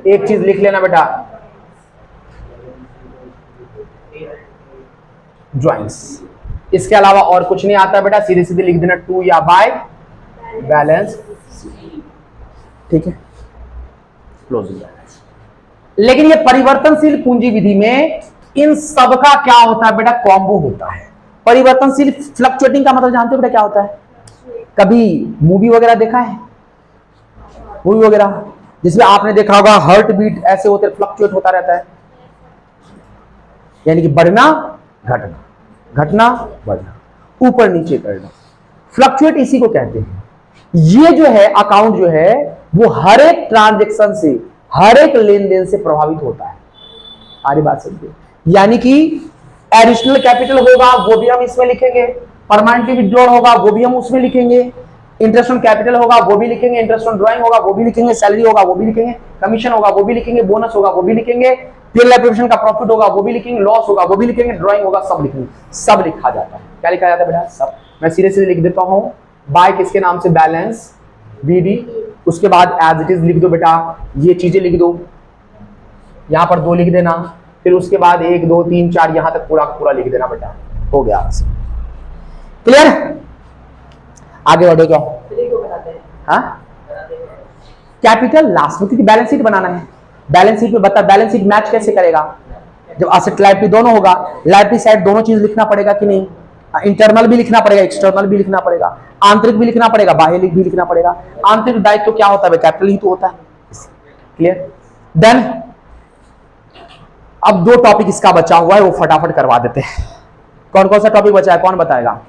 एक चीज लिख लेना बेटा, ड्राइंग्स। इसके अलावा और कुछ नहीं आता बेटा, सीधे सीधे लिख देना टू या बाय बैलेंस, ठीक है, क्लोजिंग बैलेंस। लेकिन ये परिवर्तनशील पूंजी विधि में इन सब का क्या होता है बेटा? कॉम्बो होता है। परिवर्तनशील फ्लक्चुएटिंग का मतलब जानते हो बेटा क्या होता है? कभी मूवी वगैरह देखा है? मूवी वगैरह जिसमें आपने देखा होगा हार्ट बीट ऐसे होते, फ्लक्चुएट होता रहता है, यानी कि बढ़ना घटना, घटना बढ़ना, ऊपर नीचे करना, फ्लक्चुएट इसी को कहते हैं। ये जो है अकाउंट जो है वो हर एक ट्रांजैक्शन से, हर एक लेन देन से प्रभावित होता है। सारी बात समझिए, यानी कि एडिशनल कैपिटल होगा वो भी हम इसमें लिखेंगे, परमानेंटली विथड्रॉल होगा वो भी हम उसमें लिखेंगे, इंटरेस्ट ऑन कैपिटल होगा वो भी लिखेंगे, इंटरेस्ट ऑन ड्राइंग होगा वो भी लिखेंगे, सैलरी होगा वो भी लिखेंगे, कमीशन होगा वो भी लिखेंगे, बोनस होगा वो भी लिखेंगे, पीएल प्रोविजन का प्रॉफिट होगा वो भी लिखेंगे, लॉस होगा वो भी लिखेंगे, ड्राइंग होगा सब लिखेंगे। सब लिखा जाता है। क्या लिखा जाता है बेटा? सब। मैं सीधे सीधे लिख देता हूं, बाय किसके नाम से? Balance, BD. उसके बाद एज इट इज लिख दो बेटा, ये चीजें लिख दो, यहां पर 2 लिख देना, फिर उसके बाद 1 2 3 4 यहां तक पूरा पूरा लिख देना बेटा। हो गया आपसे क्लियर? आगे बढ़ो क्या? हाँ, कैपिटल लास्ट में, क्योंकि बैलेंस शीट बनाना है। बैलेंस शीट में बता, बैलेंस शीट मैच कैसे करेगा? जब असेट लायबिलिटी दोनों होगा, लायबिलिटी साइड दोनों चीज लिखना पड़ेगा कि नहीं? इंटरनल भी लिखना पड़ेगा, एक्सटर्नल भी लिखना पड़ेगा, आंतरिक भी लिखना पड़ेगा, बाह्य भी लिखना पड़ेगा। आंतरिक दायित्व तो क्या होता है? कैपिटल ही तो होता है। क्लियर? देन अब 2 टॉपिक इसका बचा हुआ है, वो फटाफट करवा देते हैं। कौन कौन सा टॉपिक बचा है, कौन बताएगा?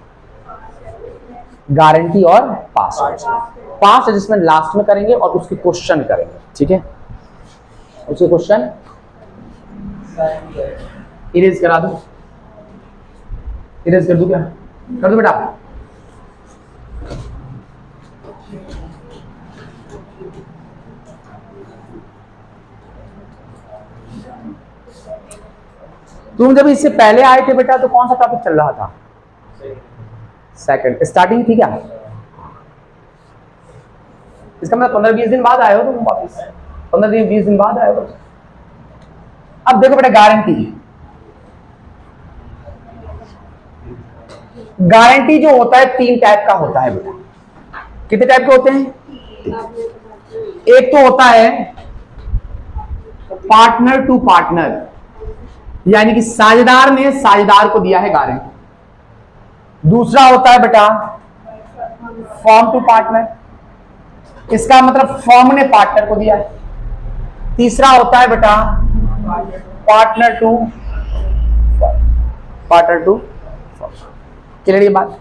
गारंटी और पास्ट एडजस्टमेंट लास्ट में करेंगे और उसके क्वेश्चन करेंगे। ठीक है, उसके क्वेश्चन इरेज करा दो, इरेज कर दो, क्या कर दो बेटा? तुम जब इससे पहले आए थे बेटा तो कौन सा टॉपिक चल रहा था? सेकंड, स्टार्टिंग थी क्या? इसका मतलब 15-20 दिन बाद आए हो तुम वापस, 15-20 दिन बाद आए हो। अब देखो बेटा, गारंटी जो होता है 3 टाइप का होता है बेटा। कितने टाइप के होते हैं? एक तो होता है पार्टनर टू पार्टनर, यानी कि साझेदार ने साझेदार को दिया है गारंटी। दूसरा होता है बेटा फर्म टू पार्टनर, इसका मतलब फर्म ने पार्टनर को दिया है। तीसरा होता है बेटा पार्टनर टू क्लियर ये बात?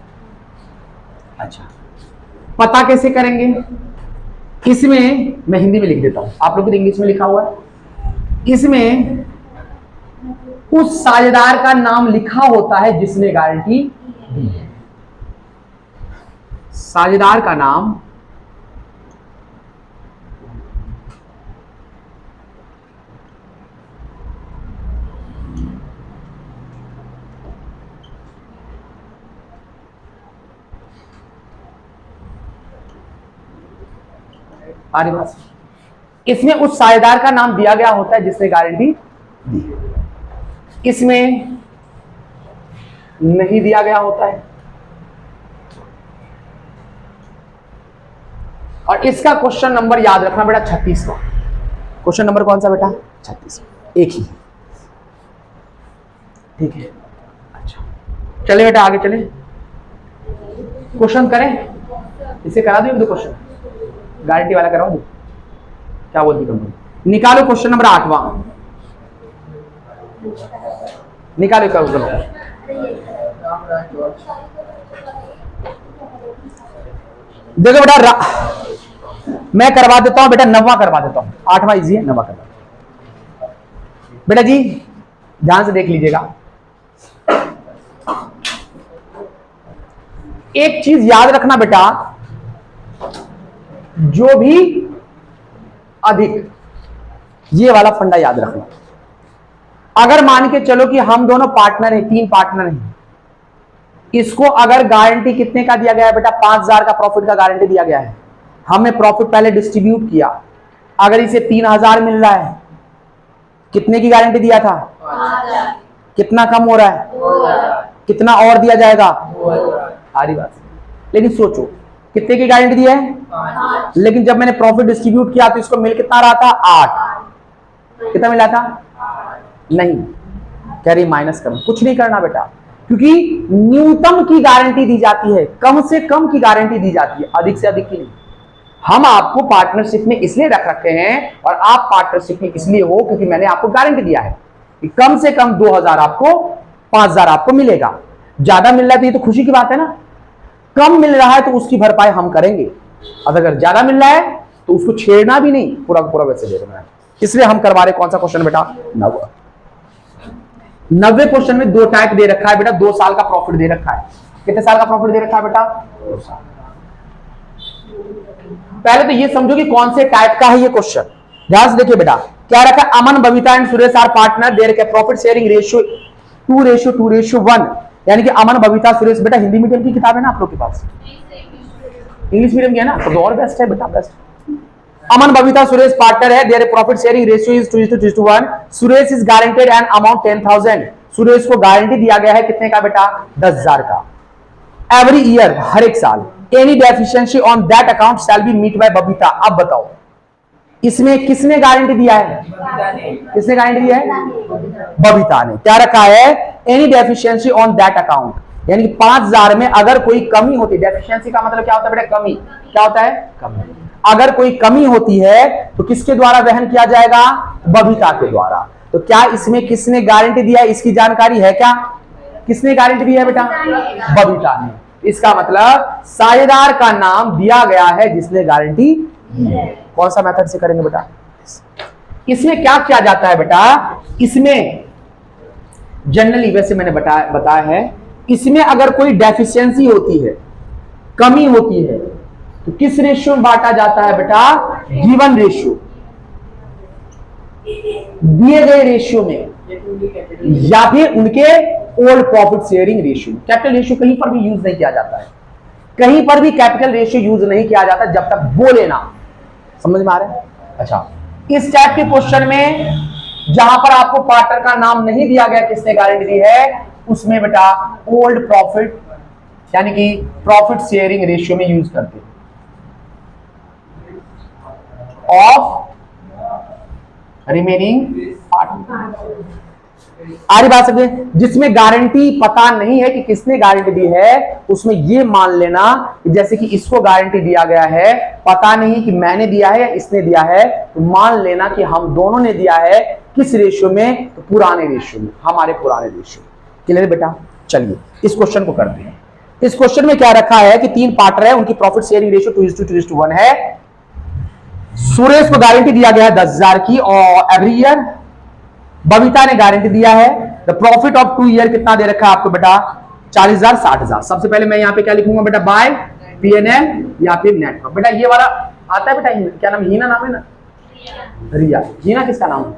अच्छा, पता कैसे करेंगे? इसमें मैं हिंदी में लिख देता हूं, आप लोग इंग्लिश में लिखा हुआ है। इसमें उस साझेदार का नाम लिखा होता है जिसने गारंटी दी है। साझेदार का नाम इसमें उस साझेदार का नाम दिया गया होता है जिसने गारंटी दी है। इसमें नहीं दिया गया होता है। और इसका क्वेश्चन नंबर याद रखना बेटा 36वां। क्वेश्चन नंबर कौन सा बेटा? 36, एक ही। ठीक है, अच्छा चले बेटा आगे चले, क्वेश्चन करें। इसे करा दो 2 क्वेश्चन, गारंटी वाला करवा दो। क्या बोलती कंपनी? निकालो क्वेश्चन नंबर 8वां, निकालो क्या करो। देखो बेटा, मैं करवा देता हूं बेटा, 9वां करवा देता हूं। 8वां इजी है, 9वां करवा बेटा जी, ध्यान से देख लीजिएगा। एक चीज याद रखना बेटा, जो भी अधिक, ये वाला फंडा याद रखना। अगर मान के चलो कि हम दोनों पार्टनर हैं, 3 पार्टनर हैं, इसको अगर गारंटी कितने का दिया गया है बेटा? 5000 का प्रॉफिट का गारंटी दिया गया है। हमने प्रॉफिट पहले डिस्ट्रीब्यूट किया, अगर इसे 3000 मिल रहा है, कितने की गारंटी दिया था? 5000। कितना कम हो रहा है? कितना और दिया जाएगा? सारी बात। लेकिन सोचो, कितने की गारंटी दी है? 5। लेकिन जब मैंने प्रॉफिट डिस्ट्रीब्यूट किया तो इसको मिल कितना रहा था? 8। कितना मिला था? नहीं, कह रही माइनस करना, कुछ नहीं करना बेटा, क्योंकि न्यूनतम की गारंटी दी जाती है, कम से कम की गारंटी दी जाती है, अधिक से अधिक की नहीं। हम आपको पार्टनरशिप में इसलिए रख रखे हैं और आप पार्टनरशिप में इसलिए हो क्योंकि मैंने आपको गारंटी दिया है कि कम से कम 2000 आपको, 5000 आपको मिलेगा। ज्यादा मिल रहा है तो ये तो खुशी की बात है ना। कम मिल रहा है तो उसकी भरपाई हम करेंगे, अगर ज्यादा मिल रहा है तो उसको छेड़ना भी नहीं, पूरा पूरा वैसे दे देना है। इसलिए हम करवा रहे कौन सा क्वेश्चन बेटा, 90 क्वेश्चन में 2 टाइप दे रखा है बेटा, 2 साल का प्रॉफिट दे रखा है। कितने साल का प्रॉफिट दे रखा है बेटा, 2 साल। पहले तो ये समझो कि कौन से टाइप का है ये क्वेश्चन। ध्यान से देखिए बेटा, क्या रखा, Aman Babita and Suresh are partner, their के प्रॉफिट शेयरिंग रेशियो 2:2:1, यानी कि अमन बबीता सुरेश, बेटा हिंदी मीडियम की किताब है ना आप लोग के पास, इंग्लिश मीडियम की है ना, तो और बेस्ट है बेटा, बेस्ट। अमन बबीता सुरेश पार्टनर है, their profit sharing ratio is 2:1। Suresh is guaranteed an amount 10,000, Suresh को गारंटी दिया गया है कितने का बेटा, 10,000 का। एवरी ईयर, हर एक साल, any deficiency on that account shall be met by Babita. अब बताओ इसमें किसने गारंटी दिया है, किसने गारंटी दिया है, बबीता ने। क्या रखा है, any deficiency on that account, यानी कि 5,000 में अगर कोई कमी होती है, डेफिशिएंसी का मतलब क्या होता है बेटा, कमी। क्या होता है, कमी। अगर कोई कमी होती है तो किसके द्वारा वहन किया जाएगा, बबीता के द्वारा। तो क्या इसमें किसने गारंटी दिया है, इसकी जानकारी है क्या, किसने गारंटी दी है बेटा, बबीता ने। इसका मतलब साझेदार का नाम दिया गया है जिसने गारंटी दी है। कौन सा मेथड से करेंगे बेटा, इसमें क्या किया जाता है बेटा, इसमें जनरली वैसे मैंने बताया है, इसमें अगर कोई डेफिशिएंसी होती है, कमी होती है, तो किस रेशियो में बांटा जाता है बेटा, गिवन रेशियो, दिए गए रेशियो में, या फिर उनके old profit sharing ratio. Capital ratio कहीं पर भी यूज नहीं किया जाता है, कहीं पर भी कैपिटल रेशियो यूज नहीं किया जाता जब तक बोले ना। समझ में आ रहा है। अच्छा, इस टाइप के क्वेश्चन में जहां पर आपको पार्टनर का नाम नहीं दिया गया किसने गारंटी दी है, उसमें बेटा ओल्ड प्रॉफिट यानी कि प्रॉफिट शेयरिंग रेशियो में यूज करते हैं ऑफ रिमेनिंग पार्टनर। आरी बात समझे, जिसमें गारंटी पता नहीं है कि किसने गारंटी दी है, उसमें ये मान लेना जैसे कि इसको गारंटी दिया गया है, पता नहीं कि मैंने दिया है या इसने दिया है, तो मान लेना कि हम दोनों ने दिया है। किस रेशियो में, तो पुराने रेशियो में, हमारे पुराने रेशियो। क्लियर बेटा, चलिए इस क्वेश्चन को करते हैं। इस क्वेश्चन में क्या रखा है कि 3 पार्टनर है, उनकी प्रॉफिट शेयरिंग रेशियो 2:1 है। सुरेश को गारंटी दिया गया है 10,000 की और एवरी ईयर, बबीता ने गारंटी दिया है। द प्रॉफिट ऑफ 2 ईयर कितना दे रखा है आपको बेटा, 40,000 60,000। सबसे पहले मैं यहाँ पे क्या लिखूंगा बेटा, बाय पीएनएल या फिर नेट। बेटा ये वाला आता है बेटा, क्या नाम, हीना नाम है ना, रिया। हीना किसका नाम है,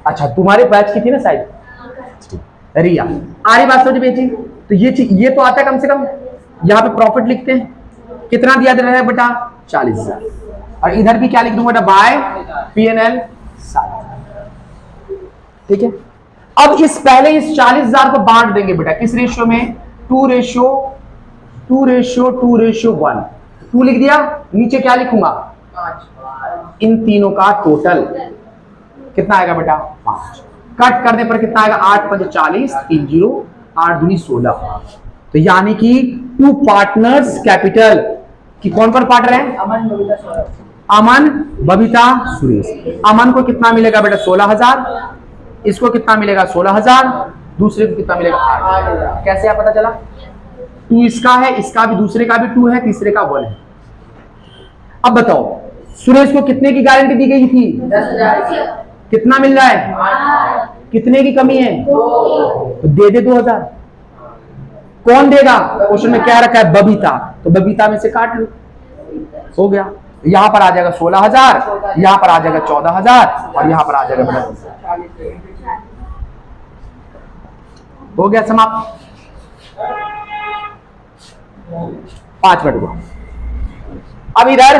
अच्छा तुम्हारे बैच की थी ना शायद, रिया। आरी बात समझ बेटी, तो ये तो आता है कम से कम। यहाँ पे प्रॉफिट लिखते हैं, कितना दिया दे रहा है बेटा, 40,000। और इधर भी क्या लिख दूंगा बेटा, बाय पीएनएल 60,000। ठीक है, अब इस पहले इस 40,000 को बांट देंगे बेटा किस रेशियो में, 2:1। 2 लिख दिया, नीचे क्या लिखूंगा, इन तीनों का टोटल कितना आएगा बेटा, 5। कट करने पर कितना आएगा, 8 5 40, 3 0, 8 दूनी 16। तो यानी कि 2 पार्टनर्स कैपिटल कि कौन कौन पार्टनर है, अमन बबीता सुरेश। अमन को कितना मिलेगा बेटा, 16,000। इसको कितना मिलेगा, 16,000। दूसरे को कितना मिलेगा, 8,000। कैसे आप पता चला, 2 इसका है, इसका भी, दूसरे का भी 2 है, तीसरे का 1 है। अब बताओ सुरेश को कितने की गारंटी दी गई थी, 10,000। कितना मिल रहा है, कितने की कमी है, तो दे दे 2,000। कौन देगा, क्वेश्चन में क्या रखा है, बबीता, तो बबीता में से काट लो, हो गया। यहां पर आ जाएगा 16,000, यहां पर आ जाएगा 14,000 और यहां पर आ जाएगा बेटा, हो गया समाप्त। 5 मिनट को। अब इधर,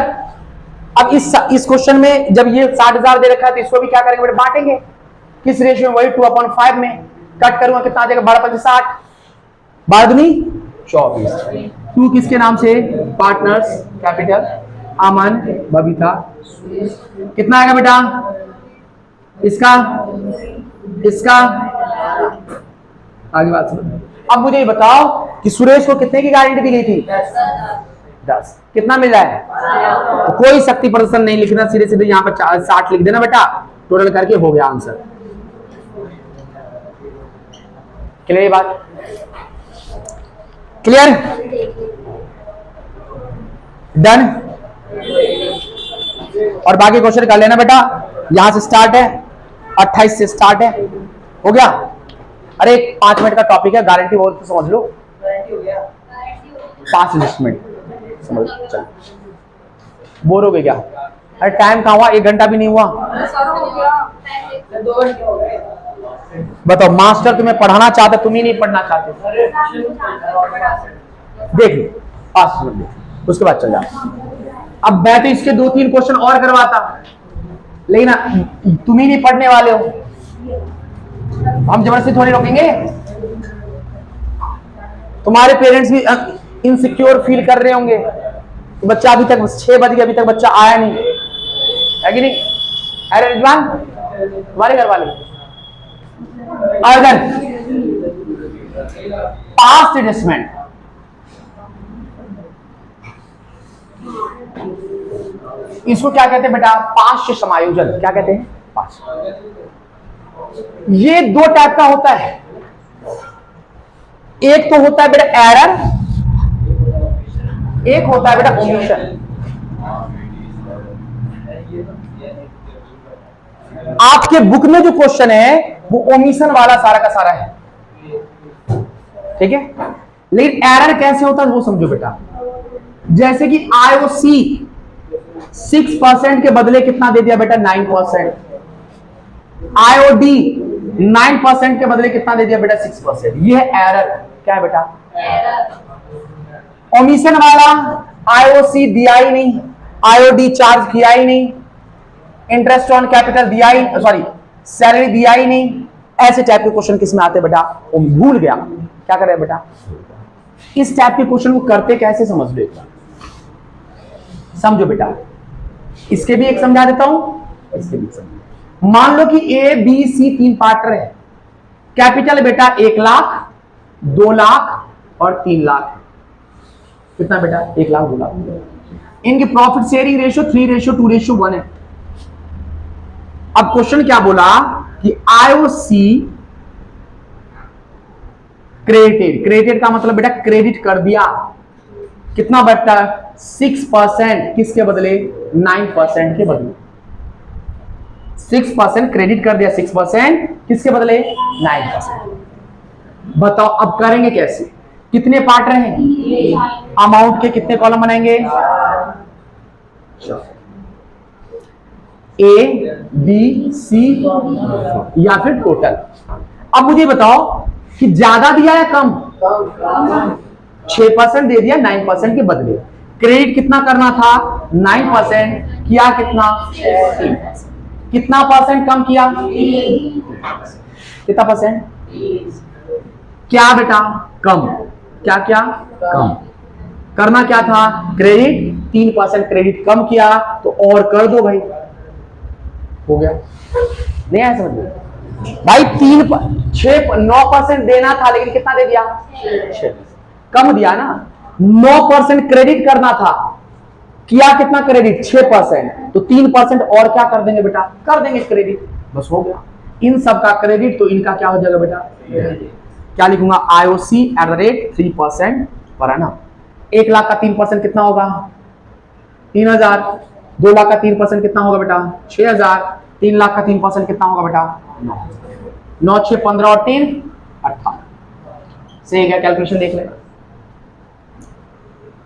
अब इस क्वेश्चन में जब ये 60,000 दे रखा है तो इसको भी क्या करेंगे बेटा, बांटेंगे किस रेशियो में, वही 2/5 में। कट करूंगा कितना आ जाएगा, 12 5 60, 12 दूनी 24। 2 किसके नाम से, पार्टनर्स कैपिटल अमन बबीता। कितना आएगा बेटा, इसका आगे बात सुनो। अब मुझे ये बताओ कि सुरेश को कितने की गारंटी दी गई थी, 10। कितना मिल रहा है, तो कोई शक्ति प्रदर्शन नहीं लिखना, सीधे सीधे यहाँ पर 60 लिख देना बेटा, टोटल करके हो गया आंसर। क्लियर ये बात, क्लियर, डन। और बाकी क्वेश्चन कर लेना बेटा। यहां से स्टार्ट है, 28 से स्टार्ट है, हो गया। अरे 5 मिनट का टॉपिक है, गारंटी बोल तो समझ लो, गारंटी हो गया 5 मिनट समझ लो। चल बोर हो गए क्या? अरे टाइम कहाँ हुआ, 1 घंटा भी नहीं हुआ। सर हो गया 2 घंटे हो गए बताओ, मास्टर तुम्हें पढ़ाना चाहते, तुम ही नहीं पढ़ना चाहते। देख लो 5 मिनट देख, उसके बाद चल जा। अब मैं तो इसके 2-3 क्वेश्चन और करवाता, लेकिन तुम ही नहीं पढ़ने वाले हो, हम जबरदस्ती थोड़ी रोकेंगे। तुम्हारे पेरेंट्स भी इनसिक्योर फील कर रहे होंगे, तो बच्चा अभी तक 6 बज गए, अभी तक बच्चा आया नहीं है कि नहीं? अरे रिजवान, तुम्हारे घर वाले अगर पास्ट एडजस्टमेंट, इसको क्या कहते हैं बेटा? पास्ट समायोजन। क्या कहते हैं? पास्ट। ये 2 टाइप का होता है, एक तो होता है बेटा एरर, एक होता है बेटा ओमिशन। आपके बुक में जो क्वेश्चन है वो ओमिशन वाला सारा का सारा है, ठीक है। लेकिन एरर कैसे होता है वो समझो बेटा। जैसे कि IOC 6% के बदले कितना दे दिया बेटा? 9%। IOD 9% के बदले कितना दे दिया बेटा? 6%। ये है एरर। क्या है बेटा? ओमिशन वाला IOC दिया ही नहीं, IOD चार्ज किया ही नहीं, इंटरेस्ट ऑन कैपिटल दिया ही, सॉरी सैलरी दिया ही नहीं। ऐसे टाइप के क्वेश्चन किसमें आते बेटा? वो भूल गया, क्या करे बेटा? इस टाइप के क्वेश्चन को करते कैसे समझ लो, समझो बेटा। इसके भी एक समझा देता हूं, इसके भी समझो। मान लो कि A B C 3 पार्टनर है। कैपिटल बेटा 1 लाख, 2 लाख और 3 लाख। कितना बेटा? 1 लाख, 2 लाख। इनकी प्रॉफिट शेयरिंग रेशियो 3:2:1 है। अब क्वेश्चन क्या बोला कि IOC क्रेडिटेड का मतलब बेटा क्रेडिट कर दिया। कितना बेटा? 6%। किसके बदले? 9% के बदले। 6% क्रेडिट कर दिया, 6% किसके बदले? 9%। बताओ अब करेंगे कैसे? कितने पार्टनर हैं? अमाउंट के कितने कॉलम बनाएंगे? A B C या फिर टोटल। अब मुझे बताओ कि ज्यादा दिया या कम? 6% दे दिया 9% के बदले। क्रेडिट कितना करना था? 9%, किया कितना? 3%। कितना परसेंट कम किया? कितना परसेंट? क्या बेटा? कम। क्या क्या? कम। करना क्या था? क्रेडिट 3% क्रेडिट कम किया, तो और कर दो भाई, हो गया। नहीं आया समझ में भाई? 9% देना था, लेकिन कितना दे दिया? 6 कम दिया ना। 9% क्रेडिट करना था, किया कितना क्रेडिट? 6%, तो 3% और क्या कर देंगे बेटा? कर देंगे क्रेडिट, बस हो गया। इन सब का क्रेडिट, तो इनका क्या हो जाएगा बेटा? क्या लिखूंगा? IOC @ 3% पर annum। 1 लाख का 3% कितना होगा? 3000। 2 लाख का 3% कितना होगा बेटा? 6000। 3 लाख का 3% कितना होगा बेटा? 9 6 15 और 3 18। सही है, कैलकुलेशन देख लेना।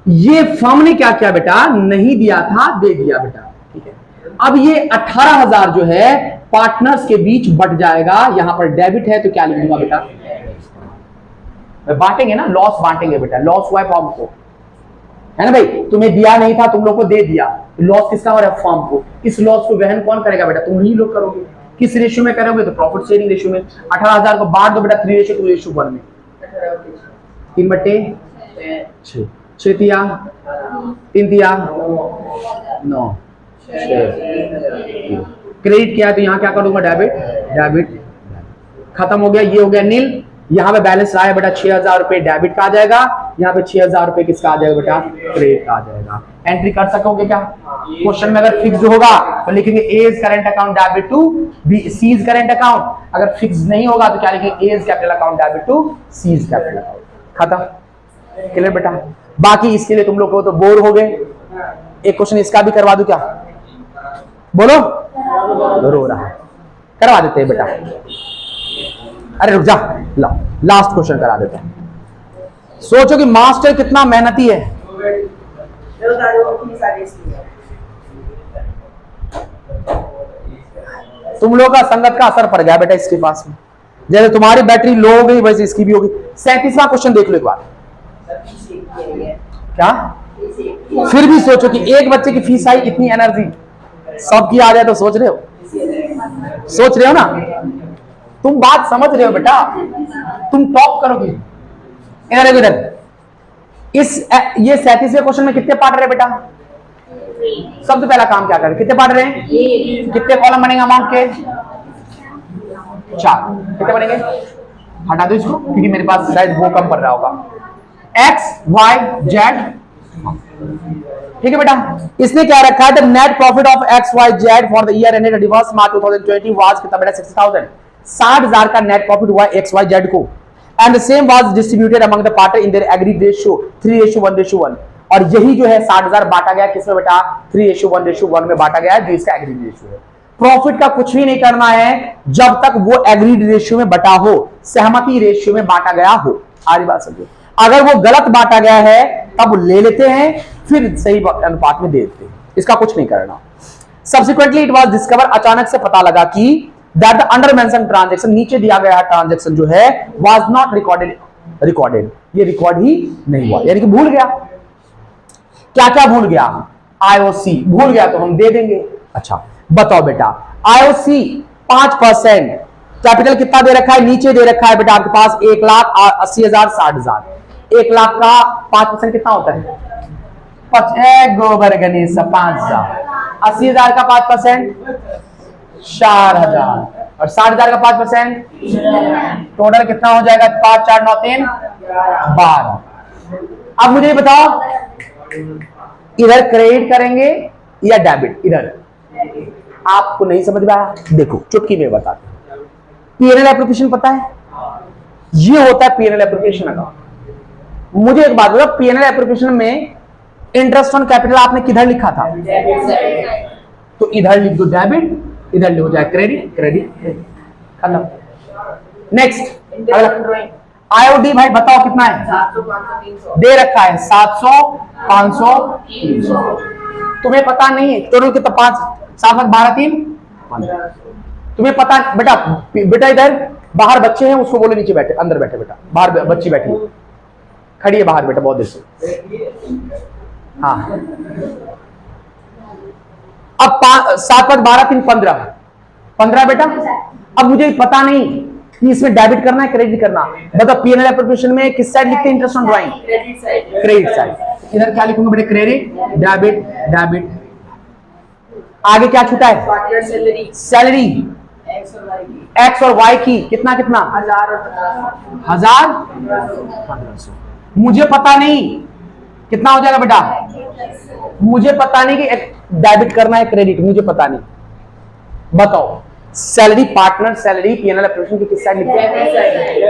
ये फर्म ने क्या किया बेटा? नहीं दिया था, दे दिया बेटा, ठीक है। अब ये 18,000 जो है पार्टनर्स के बीच बट जाएगा। यहां पर डेबिट है, तो क्या लिखूंगा बेटा? बांटेंगे ना, लॉस बांटेंगे बेटा। लॉस हुआ है फर्म को, है ना भाई? तुम्हें दिया नहीं था, तुम लोग को दे दिया, लॉस किसका हो रहा है? फर्म को। इस लॉस को वहन कौन करेगा बेटा? तुम ही लोग करोगे। किस रेशियो में करोगे? तो प्रॉफिट शेयरिंग रेशियो में। 18,000 को बांट दो बेटा 3:2:1 में। 3/6 6 तिया 3 तिया 9 क्रेडिट किया, तो यहां क्या करूंगा? डेबिट। खत्म हो गया, ये हो गया नील। यहां पे बैलेंस रहा है बेटा 6,000 रुपए डेबिट का आ जाएगा, यहाँ पे 6,000 रुपए किसका आ जाएगा बेटा? क्रेडिट का आ जाएगा। एंट्री कर सकोगे क्या? क्वेश्चन में अगर फिक्स होगा तो लिखेंगे A is current account debit to B, C is current account. अगर फिक्स नहीं होगा तो क्या लिखेंगे? A is capital account debit to C is capital account. खत्म। क्लियर बेटा? बाकी इसके लिए तुम लोग को तो बोर हो गए। एक क्वेश्चन इसका भी करवा दूं क्या? बोलो, रो रहा है। करवा देते हैं बेटा। अरे रुक जा, ला लास्ट क्वेश्चन करा देते हैं। सोचो कि मास्टर कितना मेहनती है। तुम लोग का संगत का असर पड़ गया बेटा इसके पास में। जैसे तुम्हारी बैटरी लो हो गई वैसे इसकी भी होगी। 37वां क्वेश्चन देख लो एक बार। क्या फिर भी सोचो कि एक बच्चे की फीस आई, इतनी एनर्जी सबकी आ जाए तो सोच रहे हो ना। तुम बात समझ रहे हो बेटा, तुम टॉप करोगे। इधर देखो, इधर ये 37वें क्वेश्चन में कितने पार्ट रहे बेटा? सबसे पहला काम क्या करें, कितने पार्ट रहे? कितने कॉलम बनेंगे अमाउंट के? 4। कितने बनेंगे? हटा दो इसको क्योंकि मेरे पास शायद वो कम पड़ रहा होगा। एक्स वाई जेड, ठीक है बेटा। इसने क्या रखा है? The net profit of X Y Z for the year ended 31 March 2020 was कितना बेटा? 60,000। 60,000 का नेट प्रॉफिट हुआ एक्स वाई जेड को। And the same was distributed among the partner in their agreed ratio 3:1:1। और यही जो है 60,000 बांटा गया किसमें बेटा? 3:1:1 में बांटा गया है, जो इसका एग्रीड रेशियो है। प्रॉफिट का कुछ भी नहीं करना है जब तक वो एग्रीड रेशियो में बटा हो, सहमति रेशियो में बांटा गया हो। आरी बात समझो। अगर वो गलत बांटा गया है तब ले लेते हैं, फिर सही अनुपात में दे देते हैं। इसका कुछ नहीं करना। सब्सिक्वेंटली इट वाज डिस्कवर, अचानक से पता लगा कि that the under mention transaction, नीचे दिया गया ट्रांजैक्शन जो है वाज नॉट रिकॉर्डेड, ये रिकॉर्ड ही नहीं हुआ, यानी कि भूल गया। क्या क्या भूल गया? आईओसी भूल गया तो हम दे देंगे। अच्छा बताओ बेटा, आईओसी 5%, कैपिटल कितना दे रखा है? नीचे दे रखा है बेटा आपके पास 1,80,000 60,000। 1 लाख का 5% कितना होता है? गोबर गणेश 5,000। 80,000 का 5% 4,000 और 60,000 का 5% टोटल कितना हो जाएगा? 5 4 9 3 12। अब मुझे ये बताओ, इधर क्रेडिट करेंगे या डेबिट? इधर आपको नहीं समझ में आया? देखो चुटकी में बताते हैं। पीएनएल एप्लीकेशन पता है? ये होता है पीएनएल एप्लीकेशन अकाउंट। मुझे एक बात बताओ, पीएनएल एप्लीकेशन में इंटरेस्ट ऑन कैपिटल आपने किधर लिखा था? तो इधर लिख दो डेबिट, इधर हो जाए क्रेडिट खत्म। नेक्स्ट आईओडी भाई बताओ कितना है? 700 500 300 दे रखा है 700 500 300। तुम्हें पता नहीं टोटल कितना? 5 7 12 3 15। तुम्हें पता बेटा? बेटा इधर बाहर बच्चे हैं, उसको बोलो नीचे बैठे, अंदर बैठे बेटा। बाहर बच्ची बैठी खड़ी है बाहर बेटा बहुत देर से। हाँ अब 7 5 12 3 15 बेटा। अब मुझे पता नहीं कि इसमें डेबिट करना है क्रेडिट करना। बताओ पीएनएल एप्लीकेशन में किस साइड लिखते हैं interest on drawing? Credit side. इधर क्या लिखूंगा बेटा? Credit debit. आगे क्या छूटा है? सैलरी एक्स और वाई की कितना 1000 1500। मुझे पता नहीं कितना हो जाएगा बेटा? मुझे पता नहीं कि डेबिट करना है क्रेडिट, मुझे पता नहीं। बताओ salary, partner salary PNL application की किस साइड लिखते हैं?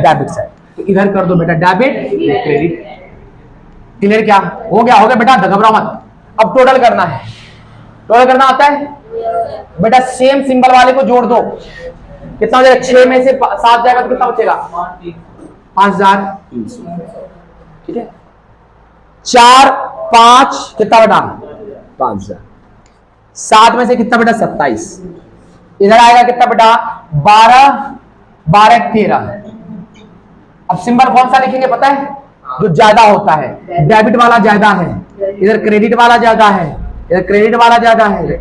Debit side. तो इधर कर दो बेटा डेबिट क्रेडिट। क्लियर? क्या हो गया बेटा, घबराओ मत। अब टोटल करना है। टोटल करना आता है बेटा? सेम सिंबल वाले को जोड़ दो, कितना हो जाएगा? 6 में से 7 जाएगा तो कितना बचेगा? 5,300। ठीक है। 4 5 कितना बेटा? 5,000। 7 में से कितना बेटा? 27। इधर आएगा कितना बेटा? 12 13। अब सिंबल कौन सा लिखेंगे पता है? जो ज्यादा होता है। डेबिट वाला ज्यादा है, इधर क्रेडिट वाला ज्यादा है, इधर क्रेडिट वाला ज्यादा है।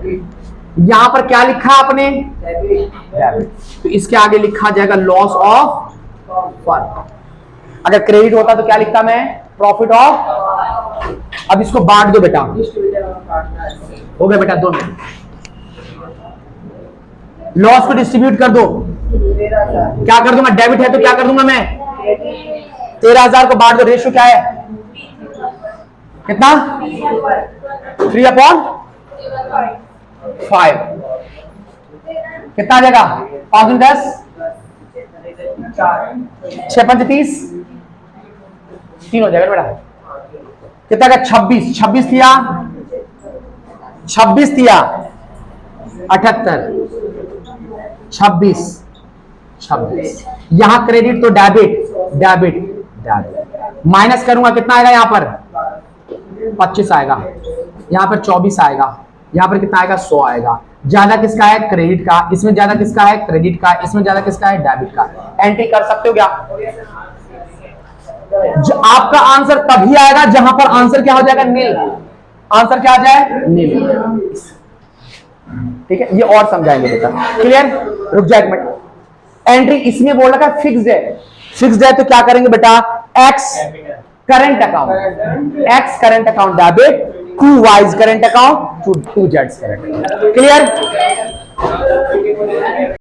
यहां पर क्या लिखा आपने? डेबिट। तो इसके आगे लिखा जाएगा लॉस ऑफ फर्म। अगर क्रेडिट होता तो क्या लिखता मैं? Profit of. अब इसको बांट दो बेटा। हो गया बेटा 2 मिनट। लॉस को डिस्ट्रीब्यूट कर दो। क्या कर दूंगा? डेबिट है तो क्या कर दूंगा मैं? 13,000 को बांट दो। रेशियो क्या है? कितना? 3/5। कितना आ जाएगा? 5 10 6 5 30 3 हो जाएगा बेटा। कितना का? 26 दिया 78, 26, 26। यहां क्रेडिट तो डेबिट, डेबिट, डेबिट। माइनस करूंगा कितना आएगा यहां पर 25 आएगा, यहां पर 24 आएगा, यहां पर कितना आएगा 100 आएगा। ज्यादा किसका है क्रेडिट का, इसमें ज्यादा किसका है क्रेडिट का, इसमें ज्यादा किसका है डेबिट का। एंट्री कर सकते हो क्या? आपका आंसर तभी आएगा जहां पर आंसर क्या हो जाएगा नील, आंसर क्या आ जाए नील। ठीक है, ये और समझाएंगे बेटा। क्लियर? रुक जाए एक मिनट। एंट्री इसमें बोल रखा है फिक्स्ड है, फिक्स्ड है तो क्या करेंगे बेटा X current account, X current account debit, to Y's current account, to जेड्स करंट। क्लियर?